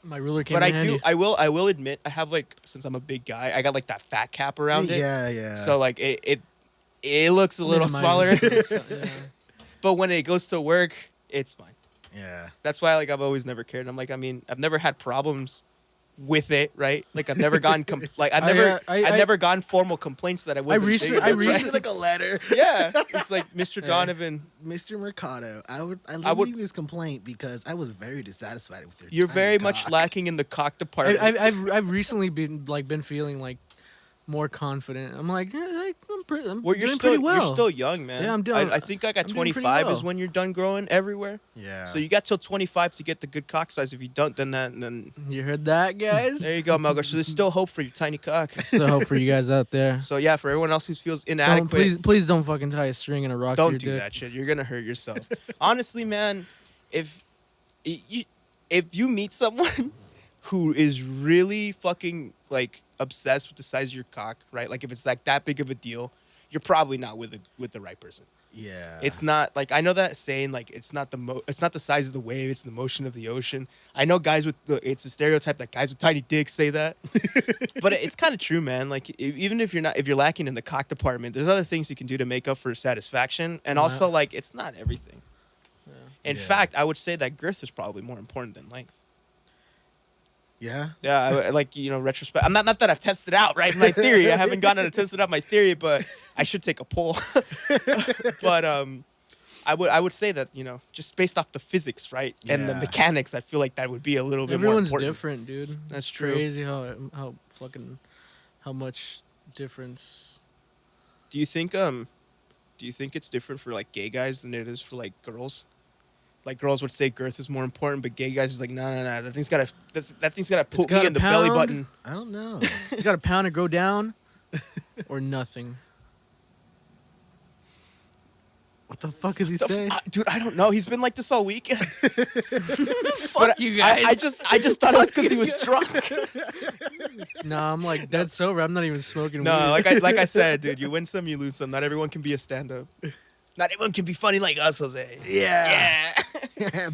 My ruler came But in handy. I will admit, I have like, since I'm a big guy, I got like that fat cap around it. Yeah. So like it looks a little smaller. Minimizes it, yeah. But when it goes to work, it's fine. Yeah. That's why like I've always never cared. I'm like, I mean, I've never had problems with it, right? Like I've never gone I've never gotten formal complaints that I wasn't. recently- big I enough, right? recently- Like a letter. Yeah, it's like Mr. Donovan. Mr. Mercado, I would- leave this complaint because I was very dissatisfied with your You're tiny very much cock. lacking in the cock department. I've recently been feeling like more confident. I'm like, I'm Well, doing pretty well. You're still young, man. Yeah, I'm doing- I think like at I'm doing pretty 25 well. is when you're done growing everywhere. Yeah. So you got till 25 to get the good cock size. If you don't, then You heard that, guys? there you go, Melgar. So there's still hope for your tiny cock. So hope for you guys out there. So yeah, for everyone else who feels Don't, inadequate, please don't fucking tie a string and a rock to don't your do dick. that shit. You're gonna hurt yourself. Honestly, man, if you meet someone who is really fucking like obsessed with the size of your cock, right? Like if it's like that big of a deal, you're probably not with the right person. yeah. It's not like, I know that saying like it's not the size of the wave, it's the motion of the ocean. I know it's a stereotype that guys with tiny dicks say that, but it's kind of true, man. Like even if you're lacking in the cock department, there's other things you can do to make up for satisfaction, and also like it's not everything. In Yeah. fact, I would say that girth is probably more important than length. Yeah. Yeah, like, retrospect. I'm not that I've tested out, right? My theory. I haven't gone to tested out my theory, but I should take a poll. But I would say that, just based off the physics, right, and the Yeah. mechanics, I feel like that would be a little bit Everyone's more important. different, dude. That's It's true. Crazy how much difference. Do you think it's different for like gay guys than it is for like girls? Like girls would say girth is more important, but gay guys is like, no, that thing's gotta put me gotta in the belly pound. button. I don't know. It's got a pound to go down, or nothing. What the fuck is he saying? Dude, I don't know. He's been like this all weekend. Fuck you guys. I just thought it was because he was drunk. Nah, I'm like dead sober. I'm not even smoking weed. No, like I said, dude, you win some, you lose some. Not everyone can be a stand-up. Not everyone can be funny like us, Jose. Yeah.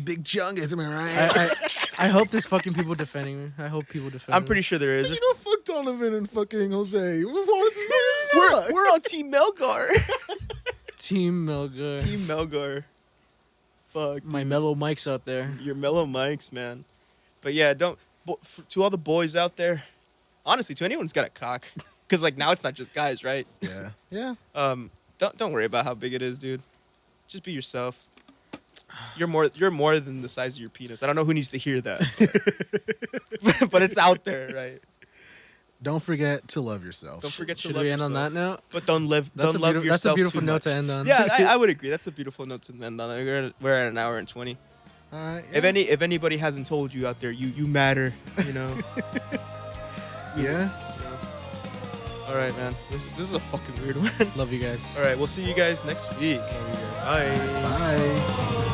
Big chungus, am I right? I hope there's fucking people defending me. I hope people defend I'm me. pretty sure there is. You know, fuck Donovan and fucking Jose. We're We're on Team Melgar. Team Melgar. Team Melgar. Fuck. My mellow mics out there. Your mellow mics, man. But yeah, to all the boys out there, honestly, to anyone who's got a cock, because like now it's not just guys, right? Yeah. Yeah. Don't worry about how big it is, dude. Just be yourself. You're more than the size of your penis. I don't know who needs to hear that, but it's out there, right? Don't forget to love yourself. Don't forget to Should love we end yourself. on that note? But don't love yourself. That's a beautiful too note much. to end on. Yeah, I would agree. That's a beautiful note to end on. We're at an hour and 20. All right. If anybody hasn't told you out there, you matter. You know. Yeah. All right, man. This is a fucking weird one. Love you guys. All right, we'll see you guys next week. Love you guys. Bye. Bye.